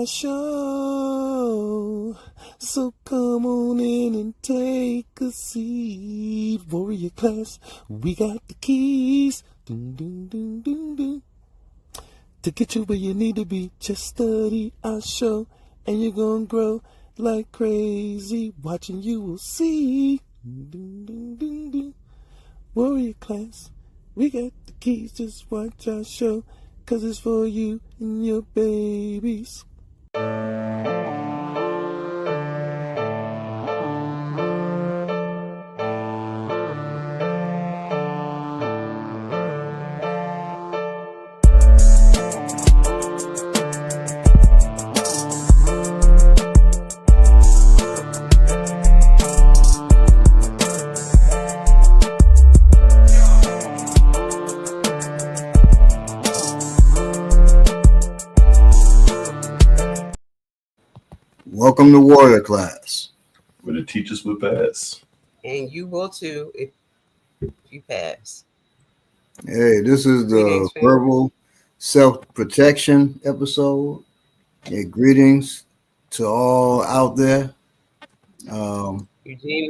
our show. So come on in and take a seat. Warrior class, we got the keys. Dun, dun, dun, dun, dun. To get you where you need to be, just study our show, and you're gonna grow like crazy. Watching you will see. Dun, dun, dun, dun. Warrior class, we got the keys, just watch our show, 'cause it's for you and your babies. Welcome to Warrior Class. Where the teachers would pass. And you will too if you pass. Hey, this is the Greetings, family. verbal self-protection episode. Hey, greetings to all out there. Eugene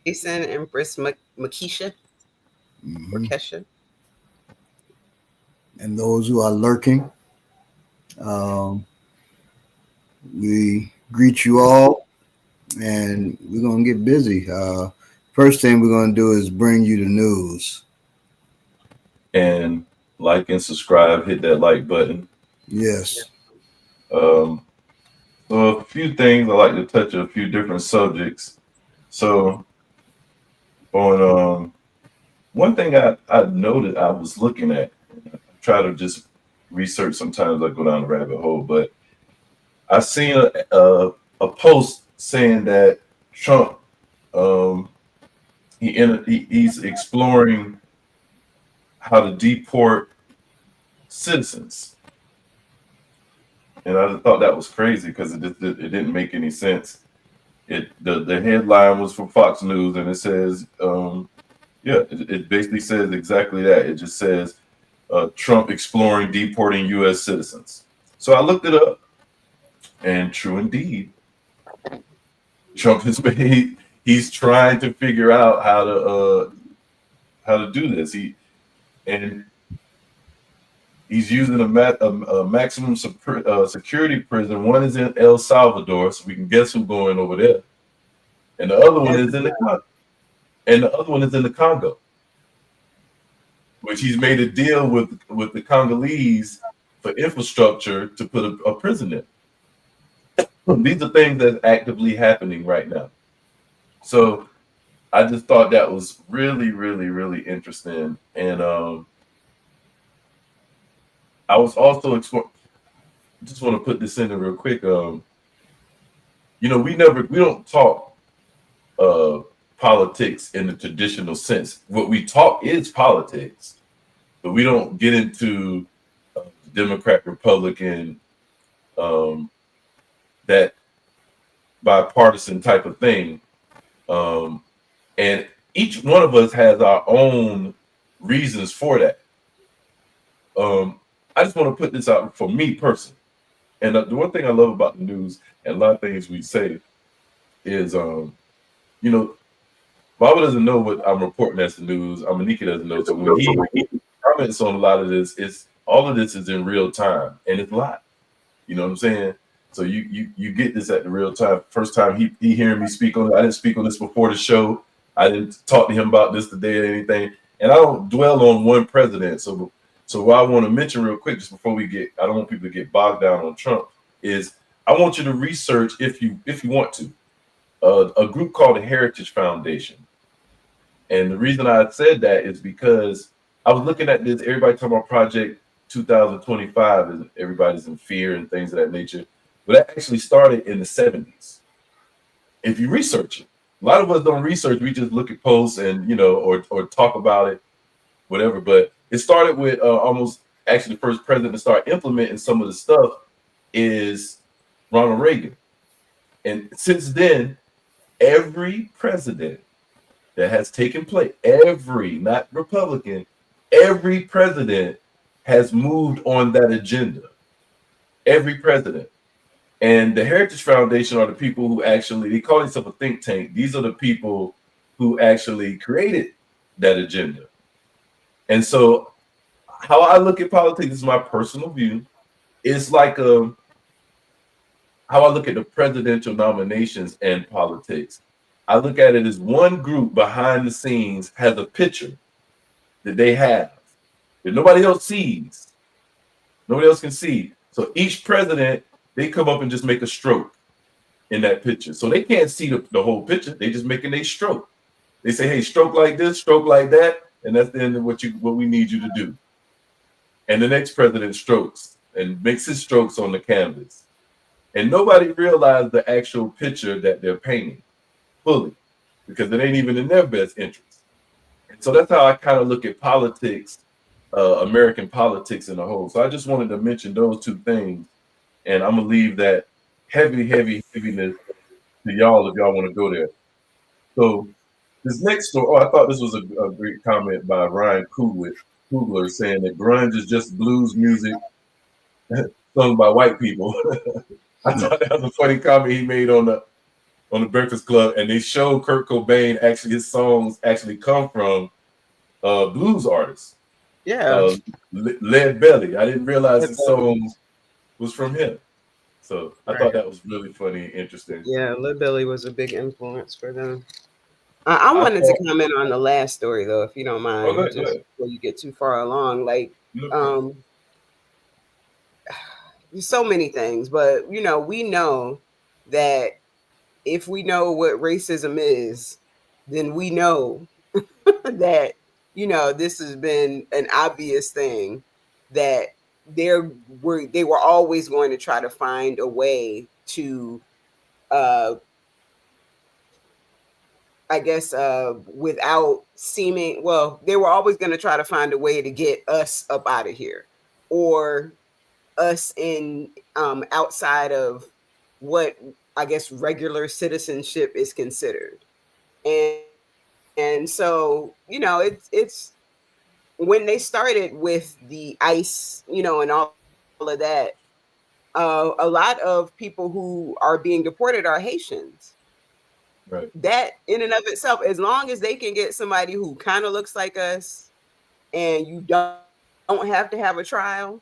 Mason, Empress Makisha, or Kesha. And those who are lurking. We greet you all, and we're going to get busy. First thing we're going to do is bring you the news. And like and subscribe, hit that like button. Yes. So a few things, I like to touch a few different subjects. So on one thing I noted I was looking at, I try to just research, sometimes I go down the rabbit hole, but I seen a post saying that Trump he's exploring how to deport citizens, and I thought that was crazy because it didn't make any sense. The headline was from Fox News, and it says it basically says exactly that. It just says Trump exploring deporting U.S. citizens. So I looked it up. And true indeed, Trump has he's trying to figure out how to do this. He's using a maximum security prison. One is in El Salvador, so we can guess who's going over there. And the other one is in the Congo. Which he's made a deal with the Congolese for infrastructure to put a prison in. These are things that's actively happening right now. So I just thought that was really, really, really interesting. And I was also just want to put this in real quick. We don't talk politics in the traditional sense. What we talk is politics, but we don't get into Democrat, Republican, that bipartisan type of thing. And each one of us has our own reasons for that. I just want to put this out for me personally. And the one thing I love about the news and a lot of things we say is, Baba doesn't know what I'm reporting as the news. Amanika doesn't know. So when he comments on a lot of this, all of this is in real time, and it's live. You know what I'm saying? So you get this at the real time. First time he hearing me speak on it. I didn't speak on this before the show. I didn't talk to him about this today or anything. And I don't dwell on one president. So what I want to mention real quick, just before I don't want people to get bogged down on Trump, is I want you to research, if you want to, a group called the Heritage Foundation. And the reason I said that is because I was looking at this, everybody talking about Project 2025, and everybody's in fear and things of that nature. But that actually started in the 70s. If you research it, a lot of us don't research. We just look at posts and, or talk about it, whatever. But it started with actually the first president to start implementing some of the stuff is Ronald Reagan. And since then, every president that has taken place, not Republican, every president has moved on that agenda. Every president. And the Heritage Foundation are the people who actually, they call themselves a think tank. These are the people who actually created that agenda. And so how I look at politics is my personal view. It's like how I look at the presidential nominations and politics. I look at it as one group behind the scenes has a picture that they have that nobody else sees. Nobody else can see. So each president, they come up and just make a stroke in that picture. So they can't see the whole picture. They just making a stroke. They say, hey, stroke like this, stroke like that, and that's the end of what we need you to do. And the next president strokes and makes his strokes on the canvas. And nobody realized the actual picture that they're painting fully, because it ain't even in their best interest. And so that's how I kind of look at politics, American politics in a whole. So I just wanted to mention those two things. And I'm gonna leave that heaviness to y'all if y'all want to go there. So this next story, I thought this was a great comment by Ryan Coogler saying that grunge is just blues music sung by white people. I thought that was a funny comment he made on the Breakfast Club, and they showed Kurt Cobain actually his songs actually come from blues artists. Yeah. Lead Belly. I didn't realize his songs was from him. So I thought that was really funny and interesting. Yeah, Lead Belly was a big influence for them. I wanted to comment on the last story though, if you don't mind, go ahead. before you get too far along. Like, there's so many things, but we know that if we know what racism is, then we know that this has been an obvious thing, that they were always going to try to find a way to I guess without seeming, well, they were always going to try to find a way to get us up out of here, or us in outside of what I guess regular citizenship is considered. And so it's when they started with the ICE, and all of that, a lot of people who are being deported are Haitians. Right. That in and of itself, as long as they can get somebody who kind of looks like us, and you don't have to have a trial,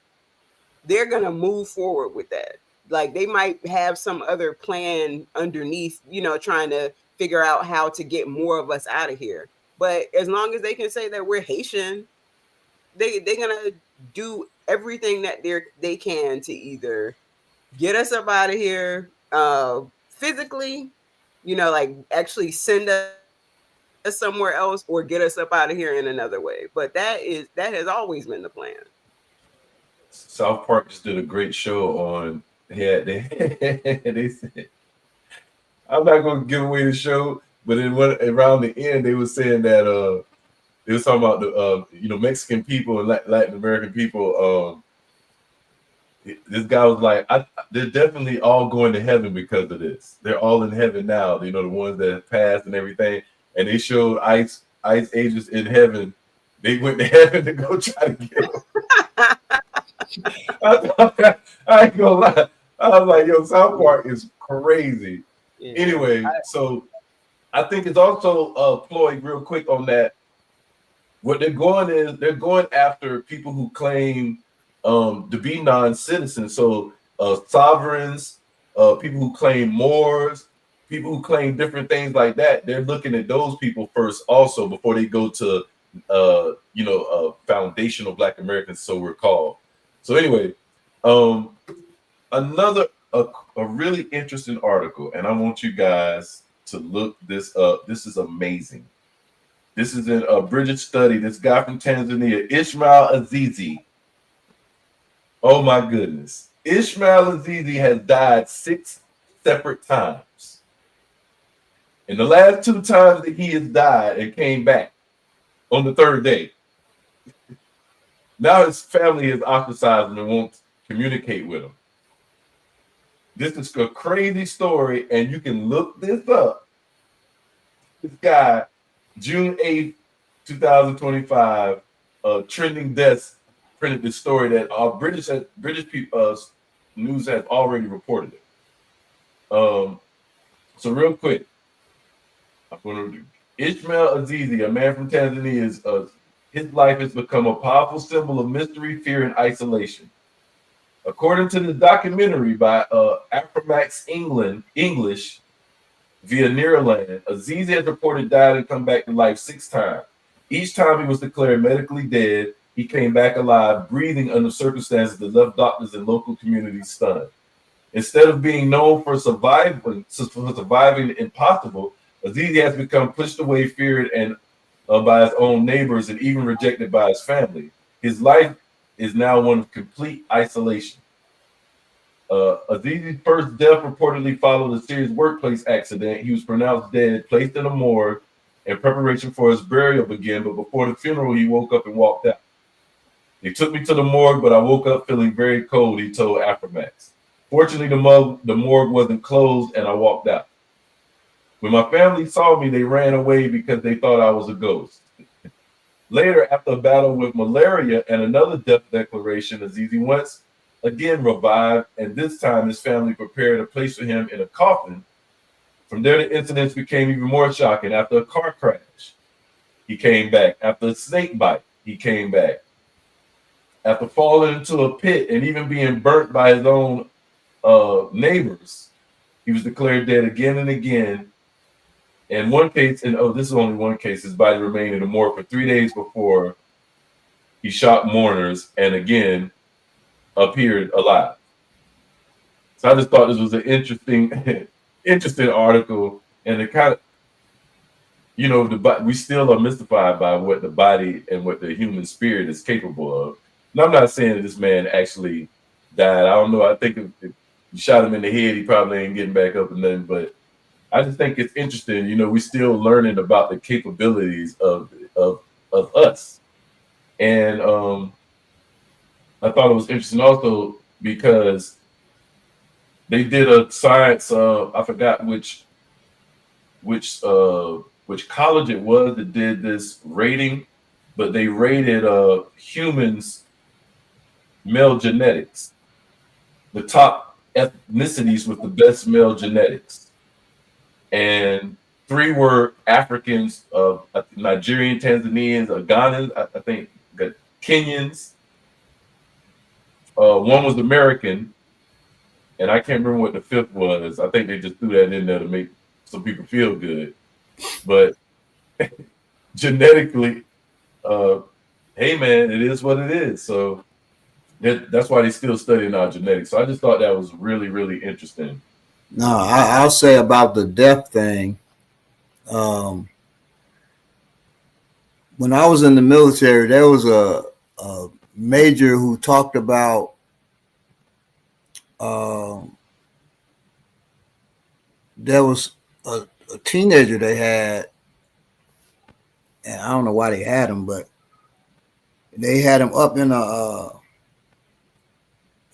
they're gonna move forward with that. Like, they might have some other plan underneath, trying to figure out how to get more of us out of here. But as long as they can say that we're Haitian, they're gonna do everything that they can to either get us up out of here physically, like actually send us somewhere else, or get us up out of here in another way. But that has always been the plan. South Park just did a great show on. Yeah, they said, I'm not going to give away the show, but around the end they were saying that they was talking about the Mexican people and Latin American people. This guy was like, they're definitely all going to heaven because of this. They're all in heaven now. The ones that have passed and everything. And they showed ICE agents in heaven. They went to heaven to go try to get them. I ain't gonna lie. I was like, yo, South Park is crazy. Yeah. Anyway, so I think it's also Floyd, real quick on that. What they're going after people who claim to be non-citizens. So sovereigns, people who claim Moors, people who claim different things like that. They're looking at those people first also before they go to foundational Black Americans, so we're called. So anyway, another a really interesting article, and I want you guys to look this up. This is amazing. This is in a British study. This guy from Tanzania, Ismail Azizi. Oh my goodness. Ismail Azizi has died 6 separate times. And the last 2 times that he has died and came back on the 3rd day. Now his family is ostracized and won't communicate with him. This is a crazy story, and you can look this up. This guy, June 8th, 2025, Trending Desk printed this story that our British people news has already reported it. So real quick, I'm going to do Ishmael Azizi, a man from Tanzania, his life has become a powerful symbol of mystery, fear, and isolation. According to the documentary by Aframax English via Nearland, Azizi has reported died and come back to life 6 times. Each time he was declared medically dead, he came back alive, breathing under circumstances that left doctors and local communities stunned. Instead of being known for surviving the impossible, Azizi has become pushed away, feared, and by his own neighbors, and even rejected by his family. His life is now one of complete isolation. Azizi's first death reportedly followed a serious workplace accident. He was pronounced dead, placed in a morgue, and preparation for his burial began. But before the funeral, he woke up and walked out. They took me to the morgue, but I woke up feeling very cold, he told Aframax. Fortunately, the morgue wasn't closed, and I walked out. When my family saw me, they ran away because they thought I was a ghost. Later, after a battle with malaria and another death declaration, Azizi once again revived, and this time his family prepared a place for him in a coffin. From there, the incidents became even more shocking. After a car crash, he came back. After a snake bite, he came back. After falling into a pit and even being burnt by his own neighbors, he was declared dead again and again. In one case, and this is only one case, his body remained in the morgue for 3 days before he shocked mourners and again appeared alive. So I just thought this was an interesting article, and it kind of, we still are mystified by what the body and what the human spirit is capable of. And I'm not saying that this man actually died. I don't know. I think if you shot him in the head, he probably ain't getting back up and nothing. But I just think it's interesting. We're still learning about the capabilities of us, and I thought it was interesting also because they did a science. I forgot which college it was that did this rating, but they rated humans' male genetics, the top ethnicities with the best male genetics, and 3 were Africans, Nigerian, Tanzanians, Ghanans, I think, Kenyans. 1 was American, and I can't remember what the 5th was. I think they just threw that in there to make some people feel good. But genetically, hey man, it is what it is. So that's why they're still studying our genetics. So I just thought that was really, really interesting. No, I'll say about the death thing. When I was in the military, there was a major who talked about there was a teenager they had, and I don't know why they had him, but they had him up in a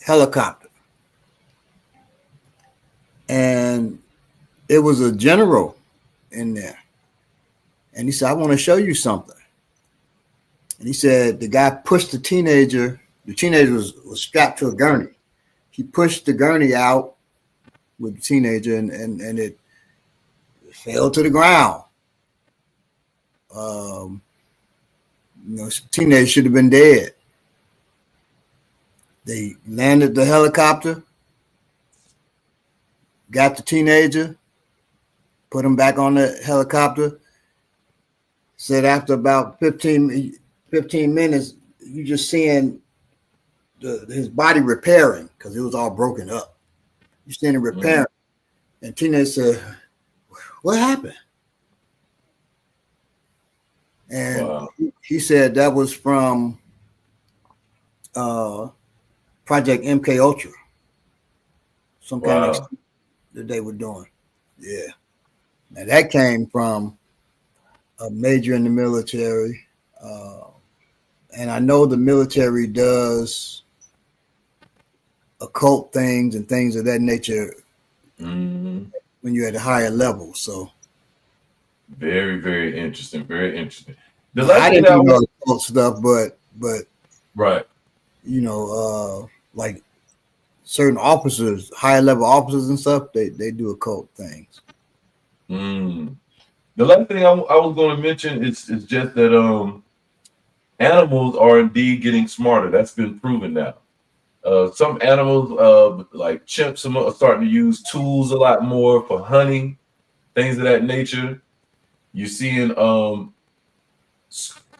helicopter, and it was a general in there, and he said, "I want to show you something." And he said the guy pushed the teenager. The teenager was strapped to a gurney. He pushed the gurney out with the teenager, and it fell to the ground. Teenager should have been dead. They landed the helicopter, got the teenager, put him back on the helicopter. Said after about 15 minutes, you just seeing his body repairing because it was all broken up. You seeing it repairing. Mm-hmm. And teenager said, "What happened?" And wow. He said that was from Project MK Ultra, some kind of that they were doing. Yeah. Now that came from a major in the military. And I know the military does occult things and things of that nature when you're at a higher level. So very, very interesting. Very interesting. I didn't know occult stuff, but right. Like certain officers, higher level officers and stuff, they do occult things. The last thing I was going to mention is just that animals are indeed getting smarter. That's been proven now. Some animals, like chimps, are starting to use tools a lot more for hunting, things of that nature. You're seeing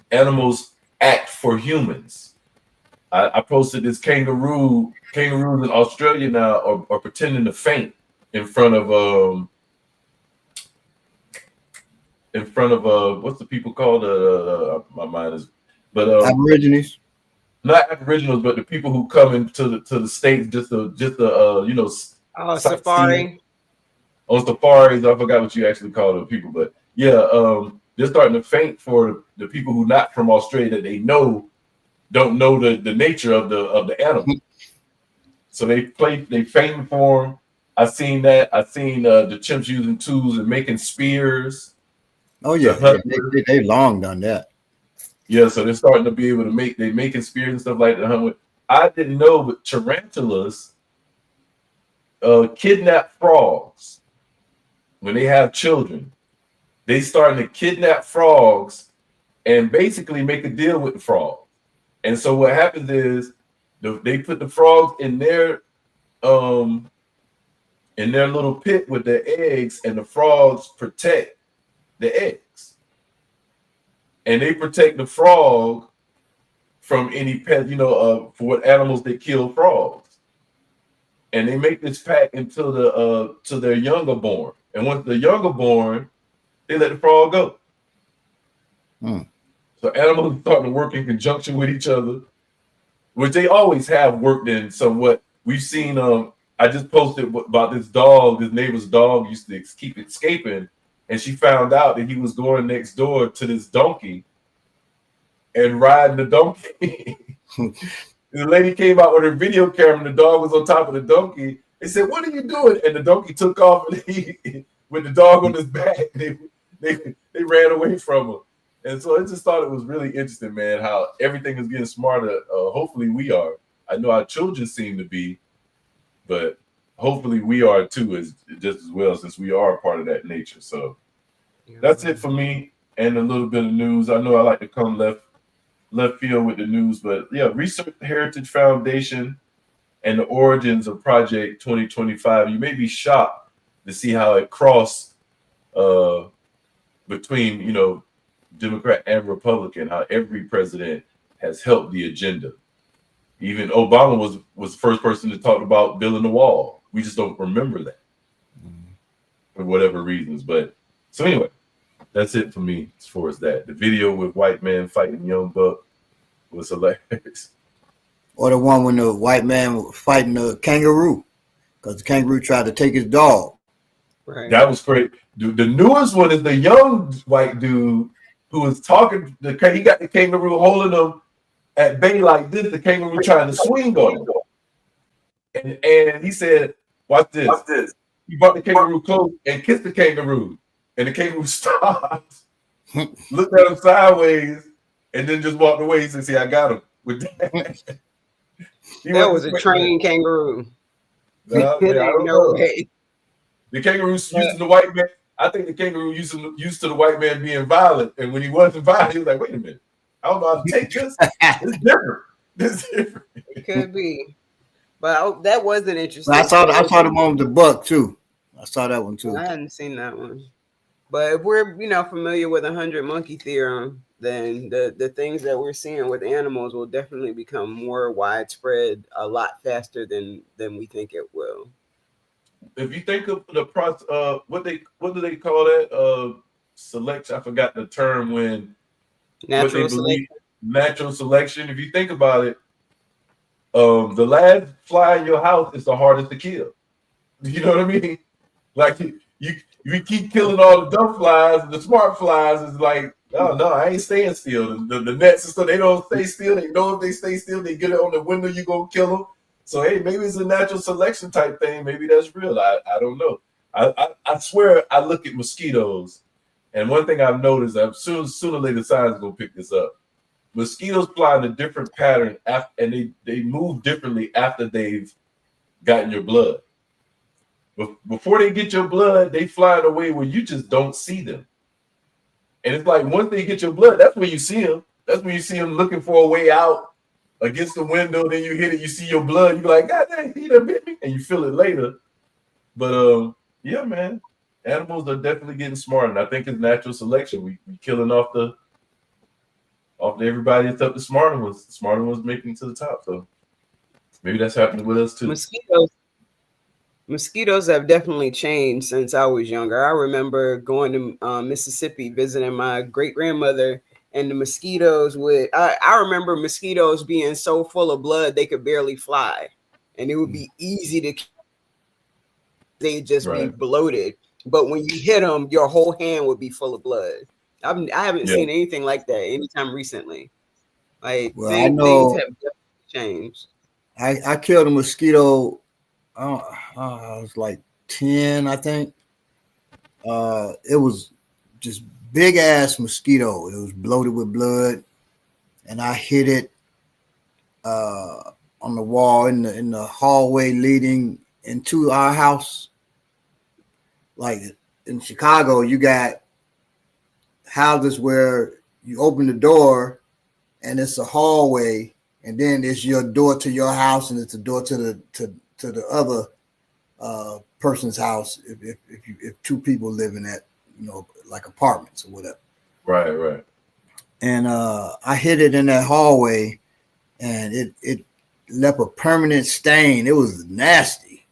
animals act for humans. I posted this kangaroos in Australia now are pretending to faint in front of what's the people called? My mind is, but Aborigines. Not Aboriginals, but the people who come into the states just to safari. On safaris. I forgot what you actually call the people, but yeah, they're starting to faint for the people who not from Australia that they don't know the nature of the animal. So they faint for them. I seen that. I seen the chimps using tools and making spears. Oh yeah, they've long done that. Yeah, so they're starting to be able to making spears and stuff like that. I didn't know, but tarantulas kidnap frogs when they have children. They starting to kidnap frogs and basically make a deal with the frog. And so what happens is they put the frogs in their little pit with their eggs, and the frogs protect the eggs. And they protect the frog from any pet, for what animals that kill frogs. And they make this pack until to their younger born. And once the younger born, they let the frog go. So animals are starting to work in conjunction with each other, which they always have worked in somewhat. We've seen, I just posted about this dog, this neighbor's dog used to keep escaping, and she found out that he was going next door to this donkey and riding the donkey. The lady came out with her video camera, and the dog was on top of the donkey. They said, "What are you doing?" And the donkey took off with the dog on his back. They ran away from him. And so I just thought it was really interesting, man, how everything is getting smarter. Hopefully we are. I know our children seem to be, but hopefully we are too, just as well, since we are a part of that nature. So that's it for me and a little bit of news. I know I like to come left field with the news, but yeah, Research Heritage Foundation and the origins of Project 2025. You may be shocked to see how it crossed between, Democrat and Republican, how every president has helped the agenda. Even Obama was the first person to talk about building the wall. We just don't remember that for whatever reasons. But so anyway, that's it for me as far as that. The video with white man fighting young buck was hilarious. Or the one when the white man was fighting the kangaroo because the kangaroo tried to take his dog. Right. That was great. The newest one is the young white dude who was talking. He got the kangaroo holding him at bay like this. The kangaroo trying to swing on him, and he said, "Watch this." He brought the kangaroo close and kissed the kangaroo, and the kangaroo stopped, looked at him sideways, and then just walked away. He said, "See, I got him with that." That was a trained kangaroo. No way. The kangaroo used to the white man. I think the kangaroo used to the white man being violent, and when he wasn't violent, he was like, "Wait a minute, I don't know how to take this. It's different. It's different." It could be, but that was an interesting. I saw the one with the buck too. I saw that one too. I hadn't seen that one, but if we're familiar with 100 monkey theorem, then the things that we're seeing with animals will definitely become more widespread a lot faster than we think it will. If you think of the process, what do they call that? Selection. I forgot the term when natural selection. Natural selection. If you think about it, the last fly in your house is the hardest to kill. You know what I mean? Like you keep killing all the dumb flies, and the smart flies is like, oh no, I ain't staying still. The nets and stuff, they don't stay still. They know if they stay still, they get it on the window, you gonna kill them. So hey, maybe it's a natural selection type thing. Maybe that's real. I don't know. I swear I look at mosquitoes, and one thing I've noticed, sooner or later science is gonna pick this up. Mosquitoes fly in a different pattern and they move differently after they've gotten your blood. Before they get your blood, they flying away where you just don't see them. And it's like once they get your blood, that's when you see them. That's when you see them looking for a way out against the window. Then you hit it, you see your blood. You're like, God dang, he done bit me, and you feel it later. But yeah, man, animals are definitely getting smarter, and I think it's natural selection. We killing off everybody except the smarter ones. The smarter ones making it to the top. So maybe that's happening with us too. Mosquitoes have definitely changed since I was younger. I remember going to Mississippi, visiting my great grandmother, and the mosquitoes I remember mosquitoes being so full of blood they could barely fly, and it would be easy to. They'd just be bloated, but when you hit them, your whole hand would be full of blood. I haven't seen anything like that anytime recently. Like things have definitely changed. I killed a mosquito. I was like 10, I think. It was just big ass mosquito. It was bloated with blood, and I hit it on the wall in the hallway leading into our house. Like in Chicago, you got houses where you open the door and it's a hallway, and then it's your door to your house, and it's a door to the other person's house if two people live in that, like apartments or whatever. Right. And I hit it in that hallway, and it left a permanent stain. It was nasty.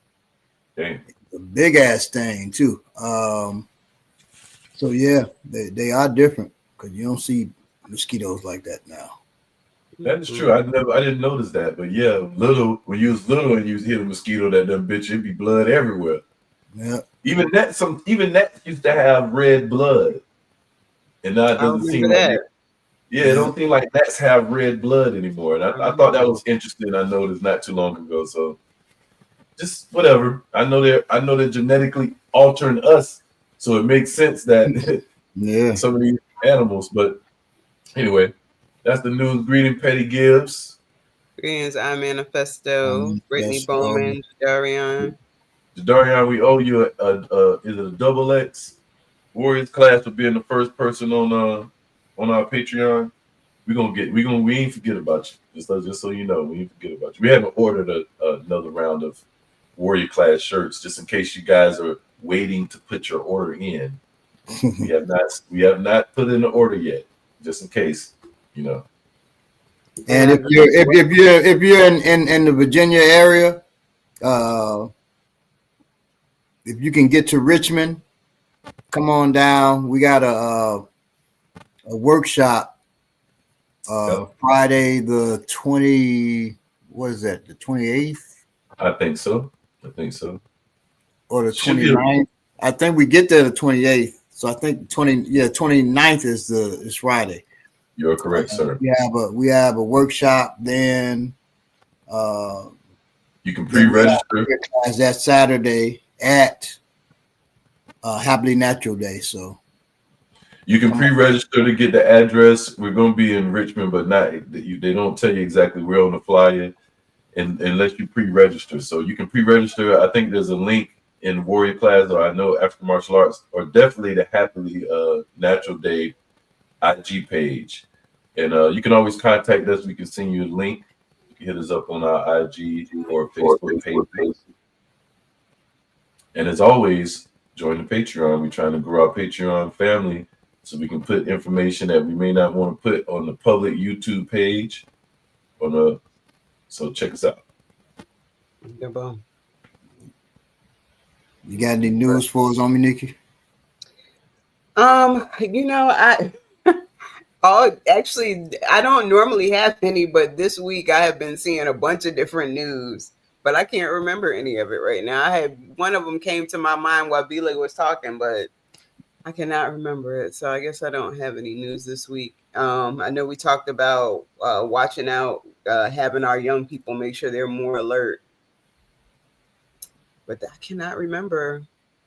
Dang. A big ass stain too. So yeah, they are different because you don't see mosquitoes like that now. That is true. I didn't notice that, but yeah, when you was little and you hit a mosquito that done bit you, it'd be blood everywhere. Yeah. Even that used to have red blood, and now it doesn't seem like it. Yeah, it don't seem like gnats have red blood anymore. And I thought that was interesting. I noticed not too long ago. So just whatever. I know they're genetically altering us, so it makes sense that some of these animals. But anyway, that's the news. Greeting Petty Gibbs. Greetings, I Manifesto, Brittany Bowman, Jadarian. Jadarian, we owe you is it a double X Warriors class for being the first person on our Patreon. We ain't forget about you. Just so you know, we ain't forget about you. We haven't ordered another round of Warrior class shirts just in case you guys are waiting to put your order in. we have not put in the order yet, just in case, And if you're in the Virginia area, if you can get to Richmond, come on down. We got a workshop Friday the 28th? I think so. Or the 29th. I think we get there the 28th. So I think 29th is Friday. You're correct, sir. We have a workshop then. You can pre-register that Saturday at Happily Natural Day. So you can pre-register to get the address. We're going to be in Richmond, but they don't tell you exactly where on the flyer unless you pre-register. So you can pre-register. I think there's a link in Warrior Class, or I know African Martial Arts, or definitely the Happily Natural Day IG page. And you can always contact us. We can send you a link. You can hit us up on our IG or Facebook page. And as always, join the Patreon. We're trying to grow our Patreon family so we can put information that we may not want to put on the public YouTube page. So check us out. You got any news for us on me, Nikki? Actually, I don't normally have any, but this week I have been seeing a bunch of different news, but I can't remember any of it right now. One of them came to my mind while Bila was talking, but I cannot remember it. So I guess I don't have any news this week. I know we talked about watching out, having our young people make sure they're more alert, but I cannot remember.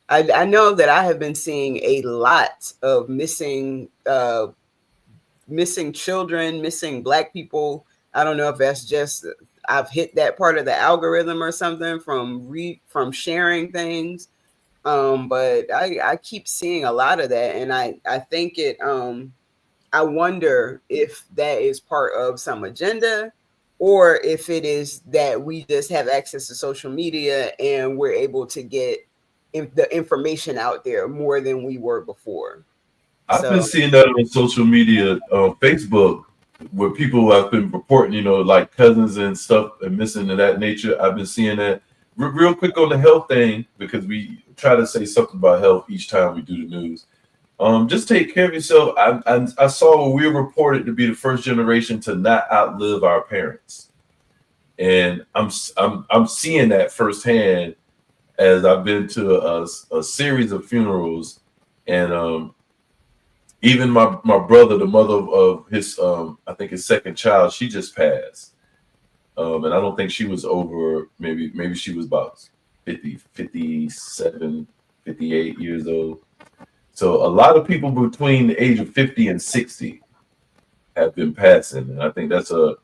I know that I have been seeing a lot of missing children, missing Black people. I don't know if that's just I've hit that part of the algorithm or something from sharing things. But I keep seeing a lot of that, and I think it I wonder if that is part of some agenda, or if it is that we just have access to social media and we're able to get the information out there more than we were before. I've been So seeing that on social media, Facebook, where people have been reporting, like cousins and stuff and missing of that nature. I've been seeing that. Real quick on the health thing, because we try to say something about health each time we do the news. Just take care of yourself. I saw where we were reported to be the first generation to not outlive our parents, and I'm seeing that firsthand as I've been to a series of funerals, and even my brother, the mother of his I think his second child, she just passed, and I don't think she was over, maybe she was about 50, 57, 58 years old. So a lot of people between the age of 50 and 60 have been passing. And I think that's a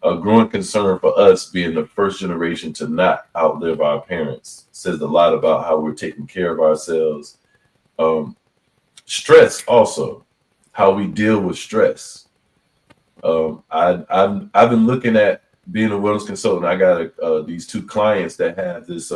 growing concern for us, being the first generation to not outlive our parents. It says a lot about how we're taking care of ourselves. Stress also, how we deal with stress. I've been looking at being a wellness consultant. I got these two clients that have this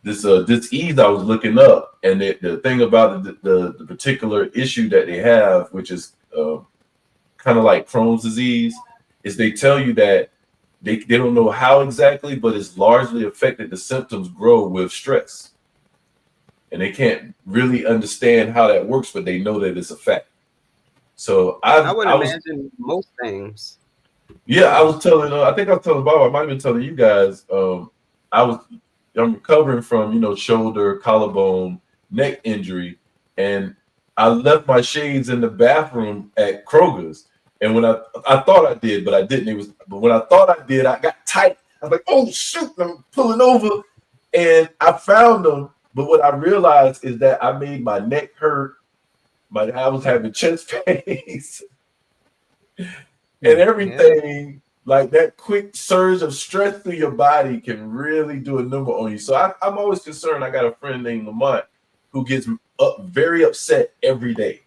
disease I was looking up, and the thing about the particular issue that they have, which is kind of like Crohn's disease, is they tell you that they don't know how exactly, but it's largely affected. The symptoms grow with stress, and they can't really understand how that works, but they know that it's a fact. So I would imagine most things. Yeah, I was telling. I think I was telling Bob. I might have been telling you guys. I'm recovering from shoulder, collarbone, neck injury, and I left my shades in the bathroom at Kroger's. And when I thought I did, but I didn't. But when I thought I did, I got tight. I was like, "Oh shoot!" I'm pulling over, and I found them. But what I realized is that I made my neck hurt. I was having chest pains and everything. Yeah. Like that quick surge of stress through your body can really do a number on you. So I'm always concerned. I got a friend named Lamont who gets very upset every day.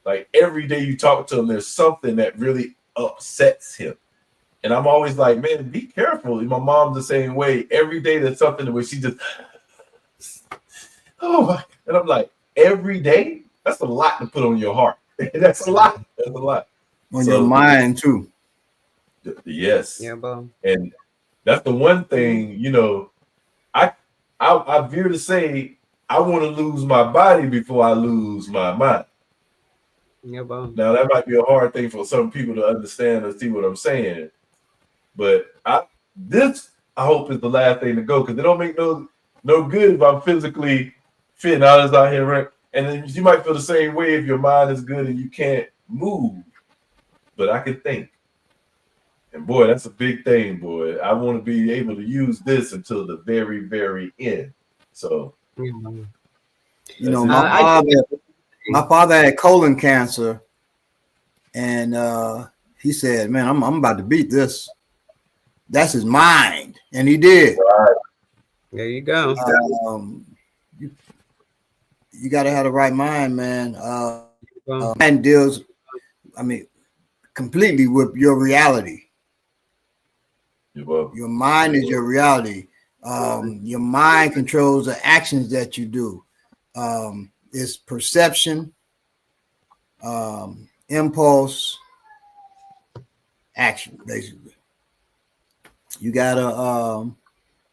Like every day you talk to him, there's something that really upsets him. And I'm always like, man, be careful. My mom's the same way. Every day there's something where she just, oh my. And I'm like, every day? That's a lot to put on your heart. That's a lot. That's a lot. On your mind too. Yes. Yeah, Bo. And that's the one thing, I veer to say I want to lose my body before I lose my mind. Yeah, Bo. Now that might be a hard thing for some people to understand or see what I'm saying. But I hope is the last thing to go, because it don't make no good if I'm physically fit and I was out here, right? And then you might feel the same way if your mind is good and you can't move. But I can think. And boy, that's a big thing, boy. I want to be able to use this until the very, very end. So, my father had colon cancer, and he said, "Man, I'm about to beat this." That's his mind, and he did. Right. There you go. You got to have the right mind, man. Mind deals, completely with your reality. Your mind is your reality. Your mind controls the actions that you do. It's perception, impulse, action, basically. You gotta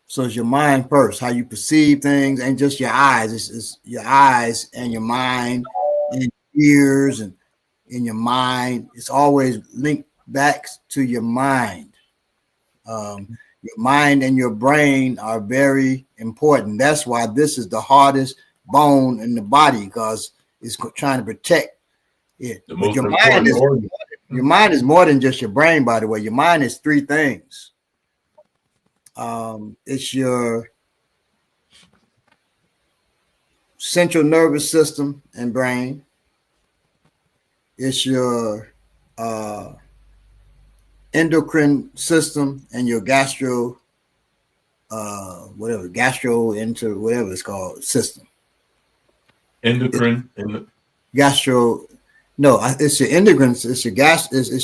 so it's your mind first, how you perceive things, and just your eyes. It's your eyes and your mind and your ears and in your mind. It's always linked back to your mind. Your mind and your brain are very important. That's why this is the hardest bone in the body, because it's trying to protect it. But your mind is more than just your brain, by the way. Your mind is three things. It's your central nervous system and brain. It's your endocrine system and your gastro whatever it's called system. Endocrine and Gastro no, it's your endocrine, it's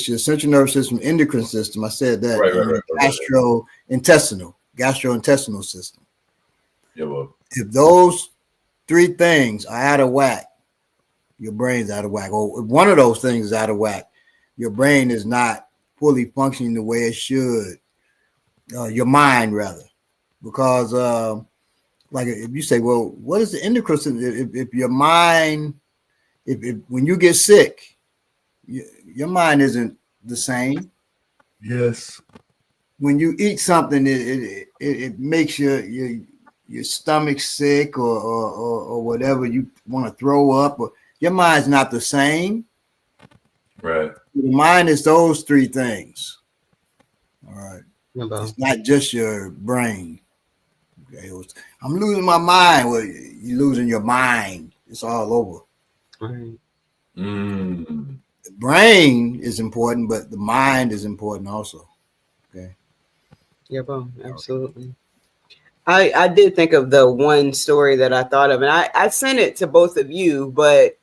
your central nervous system, endocrine system. I said that. right. Gastrointestinal system. Yeah, well, If those three things are out of whack, your brain's out of whack. Or if one of those things is out of whack, your brain is not fully functioning the way it should. Your mind, rather, because like if you say, well, what is the endocrine system? If your mind, if when you get sick, your mind isn't the same. yes. When you eat something, it makes your stomach sick or whatever, you want to throw up, or your mind's not the same. Right. The mind is those three things. All right. It's not just your brain. Okay. I'm losing my mind. Well, you're losing your mind. It's all over. Right. The brain is important, but the mind is important also. Okay. Yeah, bro, absolutely. I did think of the one story that I thought of, and I sent it to both of you, but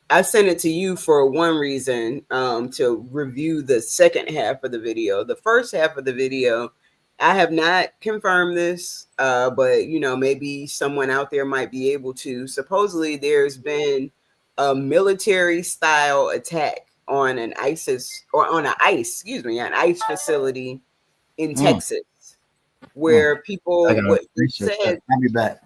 I sent it to you for one reason, to review the second half of the video. The first half of the video, I have not confirmed this, but maybe someone out there might be able to. Supposedly, there's been a military style attack on an ISIS or on an ICE facility in Texas, where people I'll be back.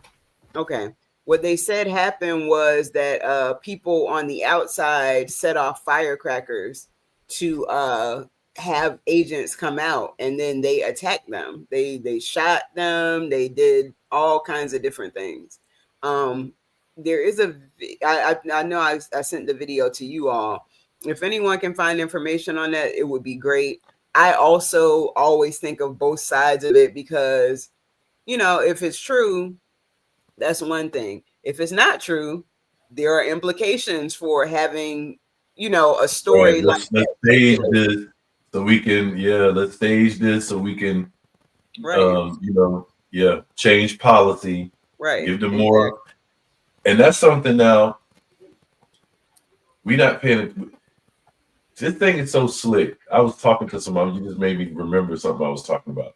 Okay. What they said happened was that people on the outside set off firecrackers to have agents come out, and then they attacked them. They shot them. They did all kinds of different things. There is I know I sent the video to you all. If anyone can find information on that, it would be great. I also always think of both sides of it because, if it's true, that's one thing. If it's not true, there are implications for having, a story Right. like Let's stage this so we can, let's stage this so we can, right. change policy, Right. give them more. And that's something now we not paying. This thing is so slick. I was talking to someone, you just made me remember something I was talking about.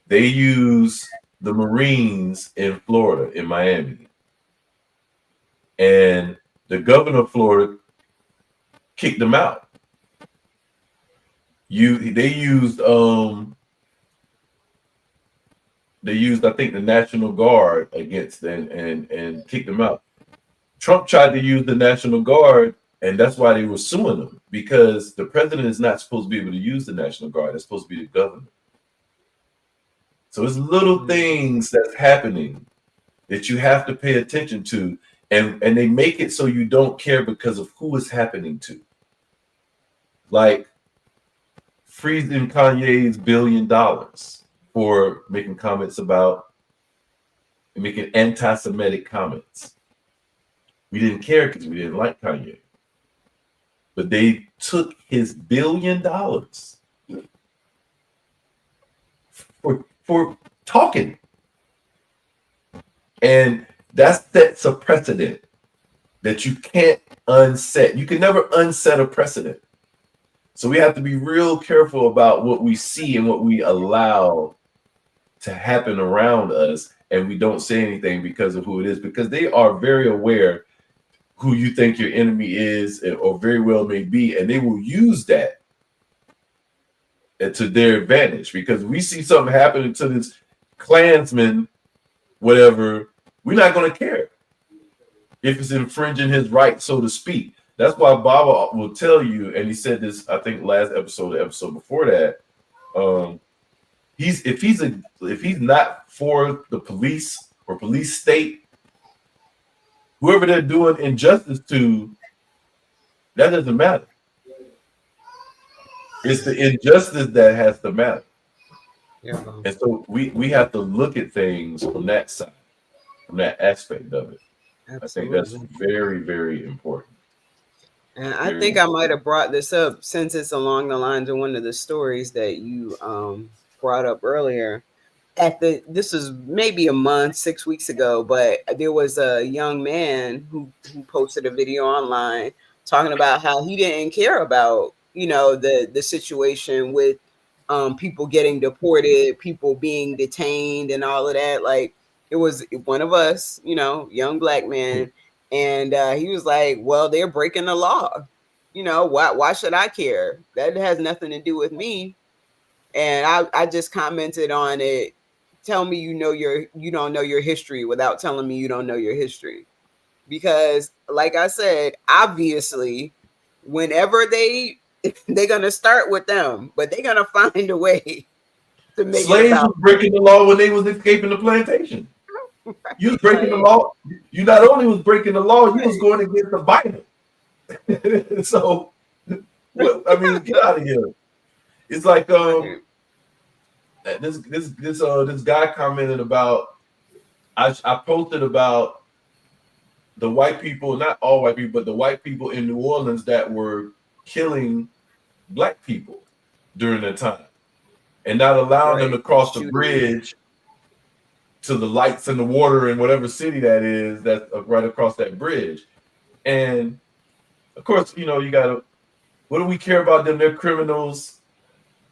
They use the Marines in Florida, in Miami. And the governor of Florida kicked them out. They used I think the National Guard against and kicked them out. Trump tried to use the National Guard, and that's why they were suing them, because the president is not supposed to be able to use the National Guard. It's supposed to be the governor. So it's little things that's happening that you have to pay attention to, and they make it so you don't care because of who it's happening to. Like freezing Kanye's $1 billion for making anti-Semitic comments. We didn't care because we didn't like Kanye. But they took his $1 billion for talking. And that sets a precedent that you can't unset. You can never unset a precedent. So we have to be real careful about what we see and what we allow to happen around us, and we don't say anything because of who it is, because they are very aware who you think your enemy is, or very well may be, and they will use that to their advantage. Because we see something happening to this Klansman, whatever, we're not going to care if it's infringing his rights, so to speak. That's why Baba will tell you, and he said this, I think last episode, the episode before that, if he's not for the police or police state, whoever they're doing injustice to, that doesn't matter. It's the injustice that has to matter. Yeah. And so we have to look at things from that side, from that aspect of it. Absolutely. I think that's very, very important. And I think I might have brought this up since it's along the lines of one of the stories that you brought up earlier. This was maybe a month, 6 weeks ago, but there was a young man who posted a video online talking about how he didn't care about, the situation with people getting deported, people being detained, and all of that. Like, it was one of us, young black man, and he was like, "Well, they're breaking the law. Why should I care? That has nothing to do with me." And I just commented on it. Tell me you don't know your history without telling me you don't know your history. Because like I said, obviously, whenever they're gonna start with them, but they're gonna find a way to make it Slaves about was breaking the law when they was escaping the plantation. You was breaking the law. You not only was breaking the law, you was going against the Bible. So, I mean, get out of here. It's like this guy commented about. I posted about the white people, not all white people, but the white people in New Orleans that were killing black people during that time and not allowing them to cross the bridge to the lights and the water in whatever city that is that's right across that bridge. And of course, you gotta, what do we care about them? They're criminals.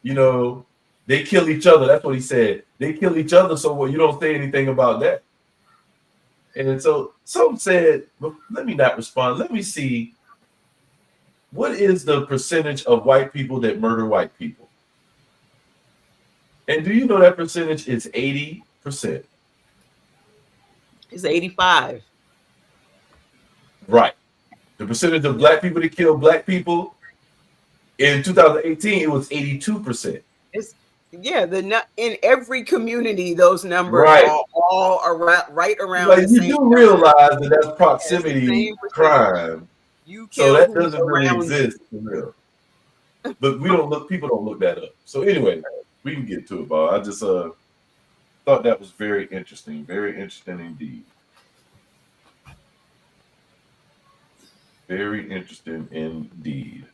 They kill each other. That's what he said. They kill each other. So you don't say anything about that. And so some said, well, let me not respond. Let me see, what is the percentage of white people that murder white people? And do you know that percentage is 80%? It's 85. Right. The percentage of black people that kill black people in 2018, it was 82%. In every community, those numbers are all right around. Like, you do realize that that's proximity crime. So that doesn't really exist for real. But people don't look that up. So anyway, we can get to it, Bob. I just thought that was very interesting. Very interesting indeed. Very interesting indeed.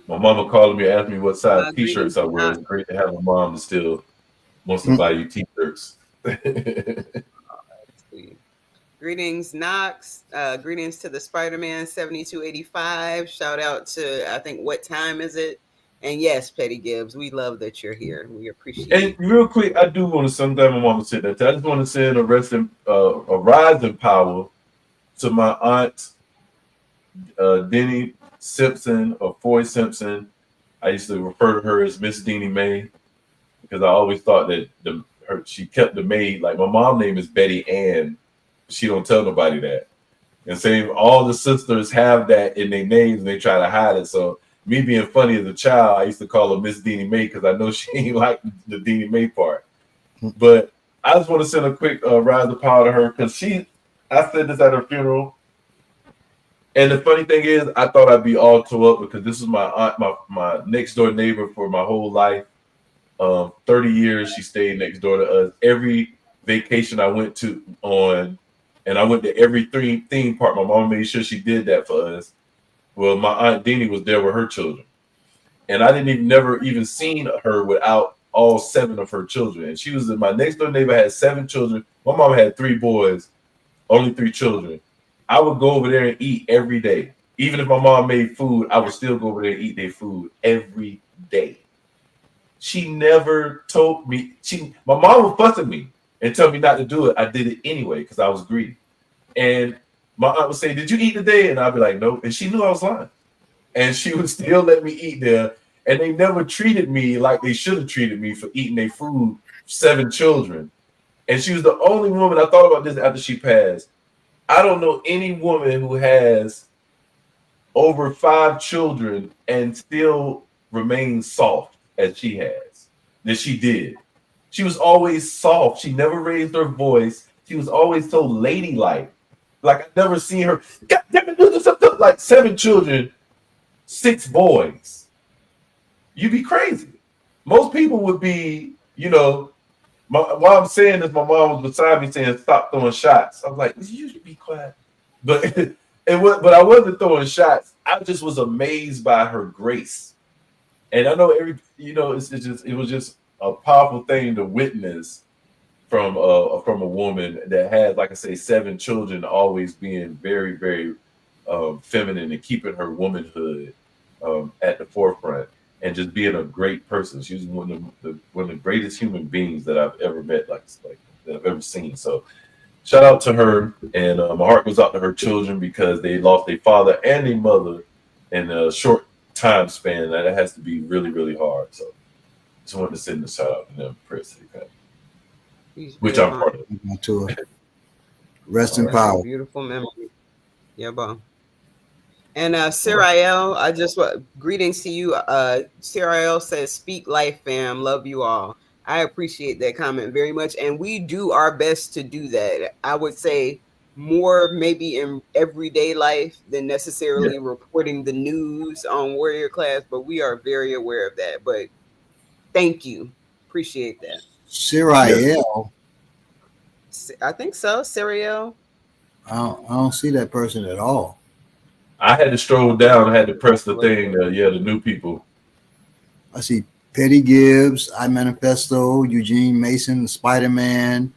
My mama called me, asked me what size t-shirts I wear. It's great to have a mom that still wants to buy you t-shirts. Greetings, Knox. Greetings to the Spider-Man 7285. Shout out to, I think, what time is it? And yes, Petty Gibbs, we love that you're here. We appreciate it. And real quick, I do want to, sometime my mama said that. I just want to send a rise in power to my aunt, Denny Simpson, or Foy Simpson. I used to refer to her as Miss Deanie Mae because I always thought that she kept the maid. Like, my mom's name is Betty Ann. She don't tell nobody that. And same, all the sisters have that in their names and they try to hide it. So me being funny as a child, I used to call her Miss Deanie Mae because I know she ain't like the Deanie Mae part. But I just want to send a quick rise of power to her because I said this at her funeral. And the funny thing is, I thought I'd be all tore up because this is my aunt, my next door neighbor for my whole life. 30 years she stayed next door to us. Every vacation I went to and I went to every theme park. My mom made sure she did that for us. Well, my aunt Deanie was there with her children. And I never even seen her without all 7 of her children. And she was my next door neighbor, had 7 children. My mom had 3 boys, only 3 children. I would go over there and eat every day. Even if my mom made food, I would still go over there and eat their food every day. She never told me. My mom would fuss at me and tell me not to do it. I did it anyway because I was greedy. And my aunt would say, "Did you eat today?" And I'd be like, "No." And she knew I was lying. And she would still let me eat there. And they never treated me like they should have treated me for eating their food, 7 children. And she was the only woman, I thought about this after she passed. I don't know any woman who has over 5 children and still remains soft as she has, that she did. She was always soft. She never raised her voice. She was always so ladylike. Like, I've never seen her, God damn it, do this, like 7 children, 6 boys. You'd be crazy. Most people would be, while I'm saying this, my mom was beside me saying, "Stop throwing shots." I'm like, "You should be quiet." But but I wasn't throwing shots. I just was amazed by her grace. And I know it was just a powerful thing to witness from a woman that had, like I say, 7 children, always being very, very feminine and keeping her womanhood at the forefront and just being a great person. She was one of the greatest human beings that I've ever met, like that I've ever seen. So shout out to her, and my heart goes out to her children because they lost their father and their mother in a short time span. That has to be really, really hard. So just wanted to send a shout out to them, Chris, which I'm part of. To her. Rest in power. Beautiful memory. Yeah, bro. And Siriel, I just greetings to you. Siriel says, "Speak life, fam. Love you all." I appreciate that comment very much, and we do our best to do that. I would say more maybe in everyday life than necessarily reporting the news on Warrior Class, but we are very aware of that. But thank you, appreciate that. Siriel. I think so, Siriel. I don't see that person at all. I had to stroll down. I had to press the thing. The new people. I see Petty Gibbs, iManifesto, Eugene Mason, Spider-Man,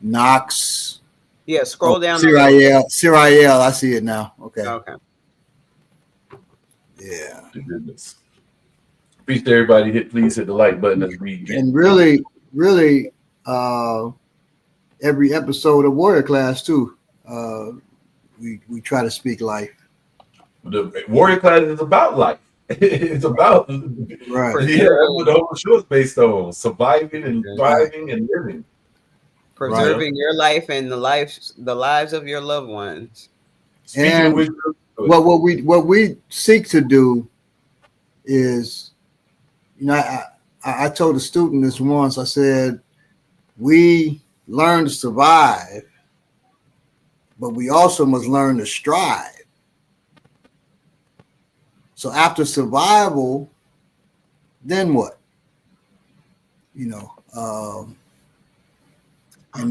Knox. Yeah, scroll down. Siriel, I see it now. Okay. Yeah. Goodness. Peace to everybody. Please hit the like button as we. And really, every episode of Warrior Class too. We try to speak life. The Warrior Class is about life. It's about right. Yeah, that's what the whole show is based on: surviving and thriving and living, preserving your life and the lives of your loved ones. And what we seek to do is, I told a student this once. I said, we learn to survive, but we also must learn to strive. So after survival, then what? And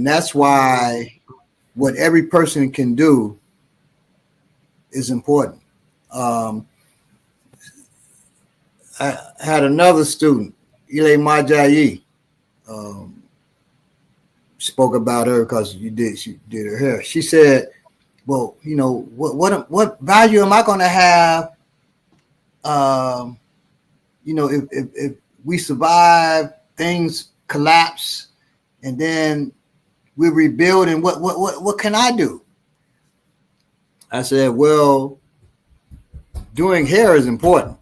that's why what every person can do is important. I had another student, Ile Majayi, spoke about her because she did her hair. She said, well, what value am I going to have? If we survive, things collapse, and then we rebuild, and what can I do? I said, well, doing hair is important,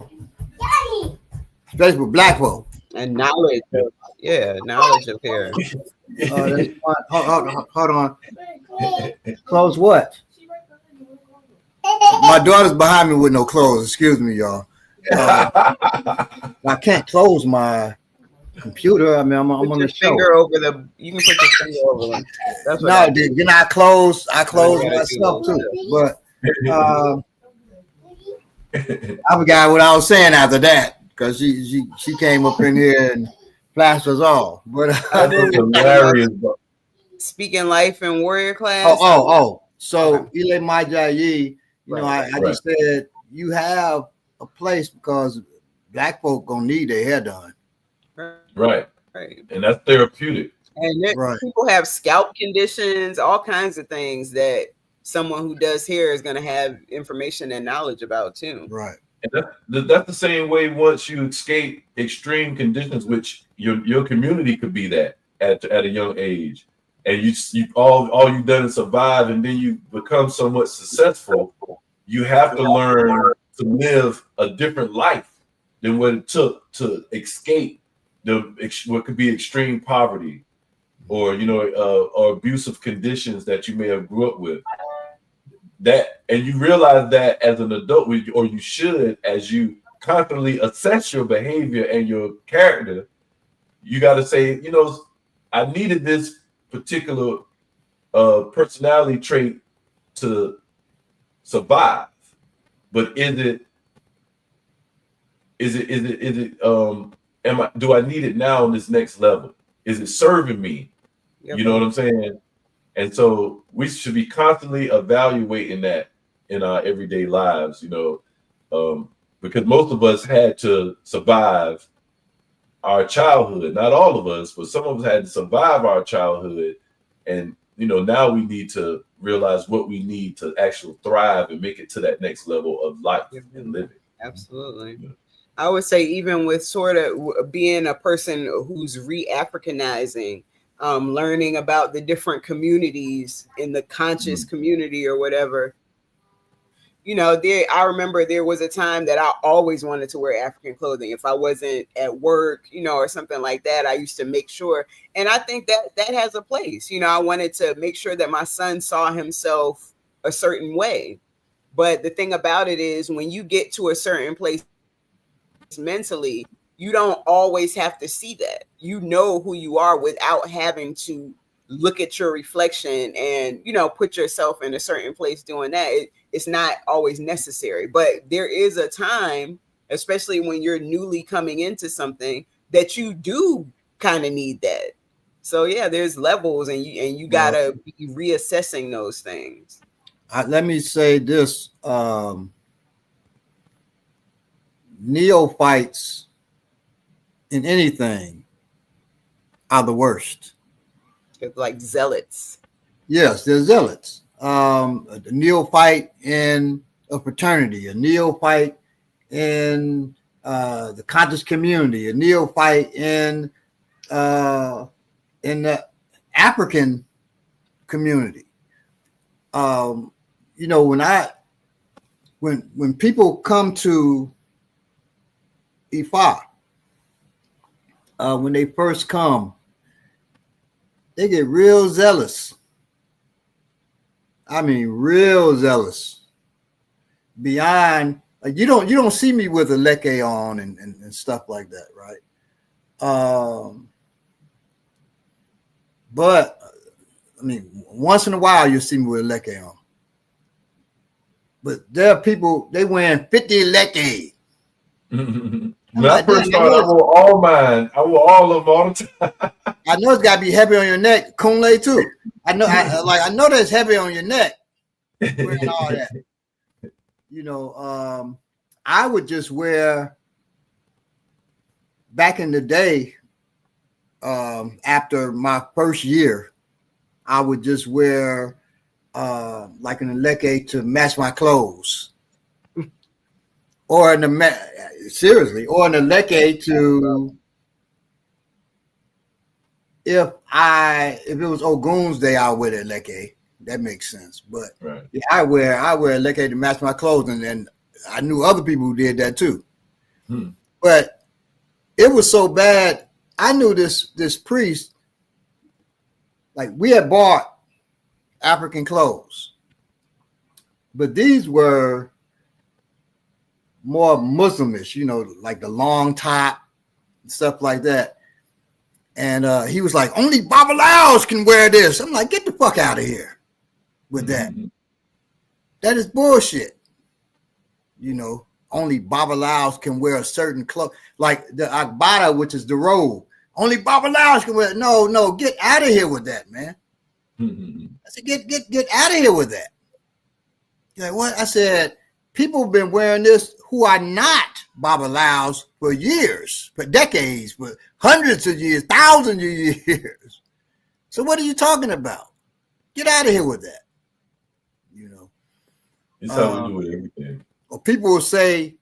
especially for Black folk. And knowledge of hair. Hold on. Close what? My daughter's behind me with no clothes. Excuse me, y'all. I can't close my computer. I mean, I'm on the show. You can put your finger over them. That's what then I close myself too. But I forgot what I was saying after that because she came up in here and flashed us all. But hilarious. Speaking life in Warrior Class. So Ile Majayi, I just said you have a place because Black folk gonna need their hair done. Right. And that's therapeutic. And people have scalp conditions, all kinds of things that someone who does hair is going to have information and knowledge about too. Right. And that's the same way once you escape extreme conditions, which your community could be that at a young age. And you all you've done is survive, and then you become somewhat successful. You have to learn to live a different life than what it took to escape what could be extreme poverty, or or abusive conditions that you may have grew up with. And you realize that as an adult, or you should, as you constantly assess your behavior and your character, you got to say, I needed this particular personality trait to survive, but do I need it now on this next level? Is it serving me? Yep. You know what I'm saying? And so we should be constantly evaluating that in our everyday lives, because most of us had to survive our childhood. Not all of us, but some of us had to survive our childhood. And, now we need to realize what we need to actually thrive and make it to that next level of life and living. Absolutely. I would say even with sort of being a person who's re-Africanizing, learning about the different communities in the conscious community or whatever, I remember there was a time that I always wanted to wear African clothing. If I wasn't at work, or something like that, I used to make sure. And I think that has a place. I wanted to make sure that my son saw himself a certain way. But the thing about it is when you get to a certain place mentally, you don't always have to see that. You know who you are without having to look at your reflection and, put yourself in a certain place doing that. It's not always necessary, but there is a time, especially when you're newly coming into something, that you do kind of need that. So yeah, there's levels, and you gotta be reassessing those things. Let me say this: neophytes in anything are the worst. It's like zealots. Yes, they're zealots. A neophyte in a fraternity, a neophyte in the conscious community, a neophyte in the African community. When people come to Ifa, when they first come, they get real zealous. I mean, real zealous. Beyond, like you don't see me with a leke on and stuff like that, right? But I mean, once in a while you'll see me with a leke on. But there are people, they wearing 50 leke. When I first started, I wore all mine. I wore all of them all the time. I know it's got to be heavy on your neck. Kunle too. I know that's heavy on your neck. Wearing all that. I would just wear, back in the day, after my first year, I would just wear like an leke to match my clothes. Or an leke to, if it was Ogun's day, I'll wear that leke. That makes sense. But right. Yeah, I wear a leke to match my clothes, and then I knew other people who did that too. But it was so bad. I knew this priest, like we had bought African clothes, but these were more Muslimish, like the long top and stuff like that. And he was like, only Babalaos can wear this. I'm like, get the fuck out of here with that. That is bullshit. Only Babalaos can wear a certain clothes, like the Agbada, which is the robe. Only Babalaos can wear it. No, get out of here with that, man. I said, get out of here with that. You're like, what? I said, people have been wearing this who are not Babalaos for years, for decades, for hundreds of years, thousands of years. So what are you talking about? Get out of here with that. It's how we do it, everything. Or people will say,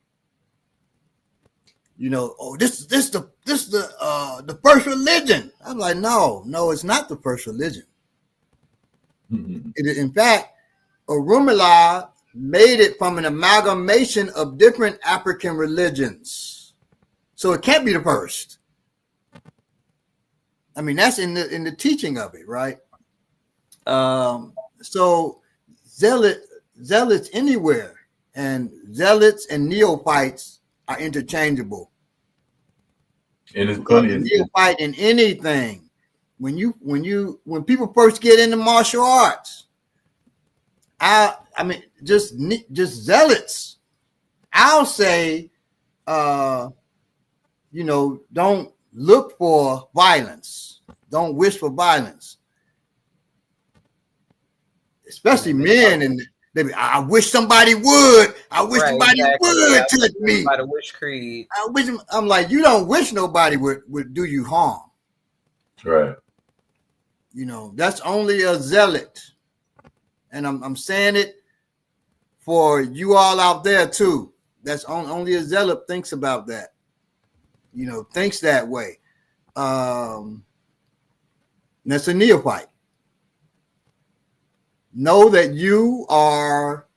oh, this the first religion. I'm like, no, it's not the first religion. In fact, Orunmila made it from an amalgamation of different African religions, so it can't be the first. I mean, that's in the teaching of it, right? So zealots anywhere, and zealots and neophytes are interchangeable. And it's funny, neophyte in anything. When people first get into martial arts, I mean, just zealots. I'll say, don't look for violence. Don't wish for violence. Especially men I wish somebody would. I wish somebody would touch me. By the wish creed. I wish. I'm like, you don't wish nobody would do you harm. Right. You know, that's only a zealot. And I'm saying it for you all out there too. That's only a zealot thinks about that. You know, thinks that way. That's a neophyte. Know that you are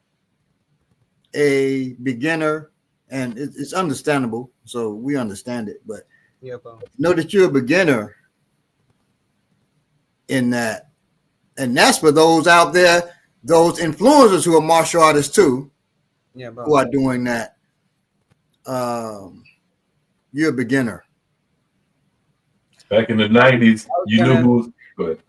a beginner, and it's understandable. So we understand it, but know that you're a beginner in that. And that's for those out there, those influencers who are martial artists too, who are doing that. You're a beginner. Back in the 90s, you knew who was good.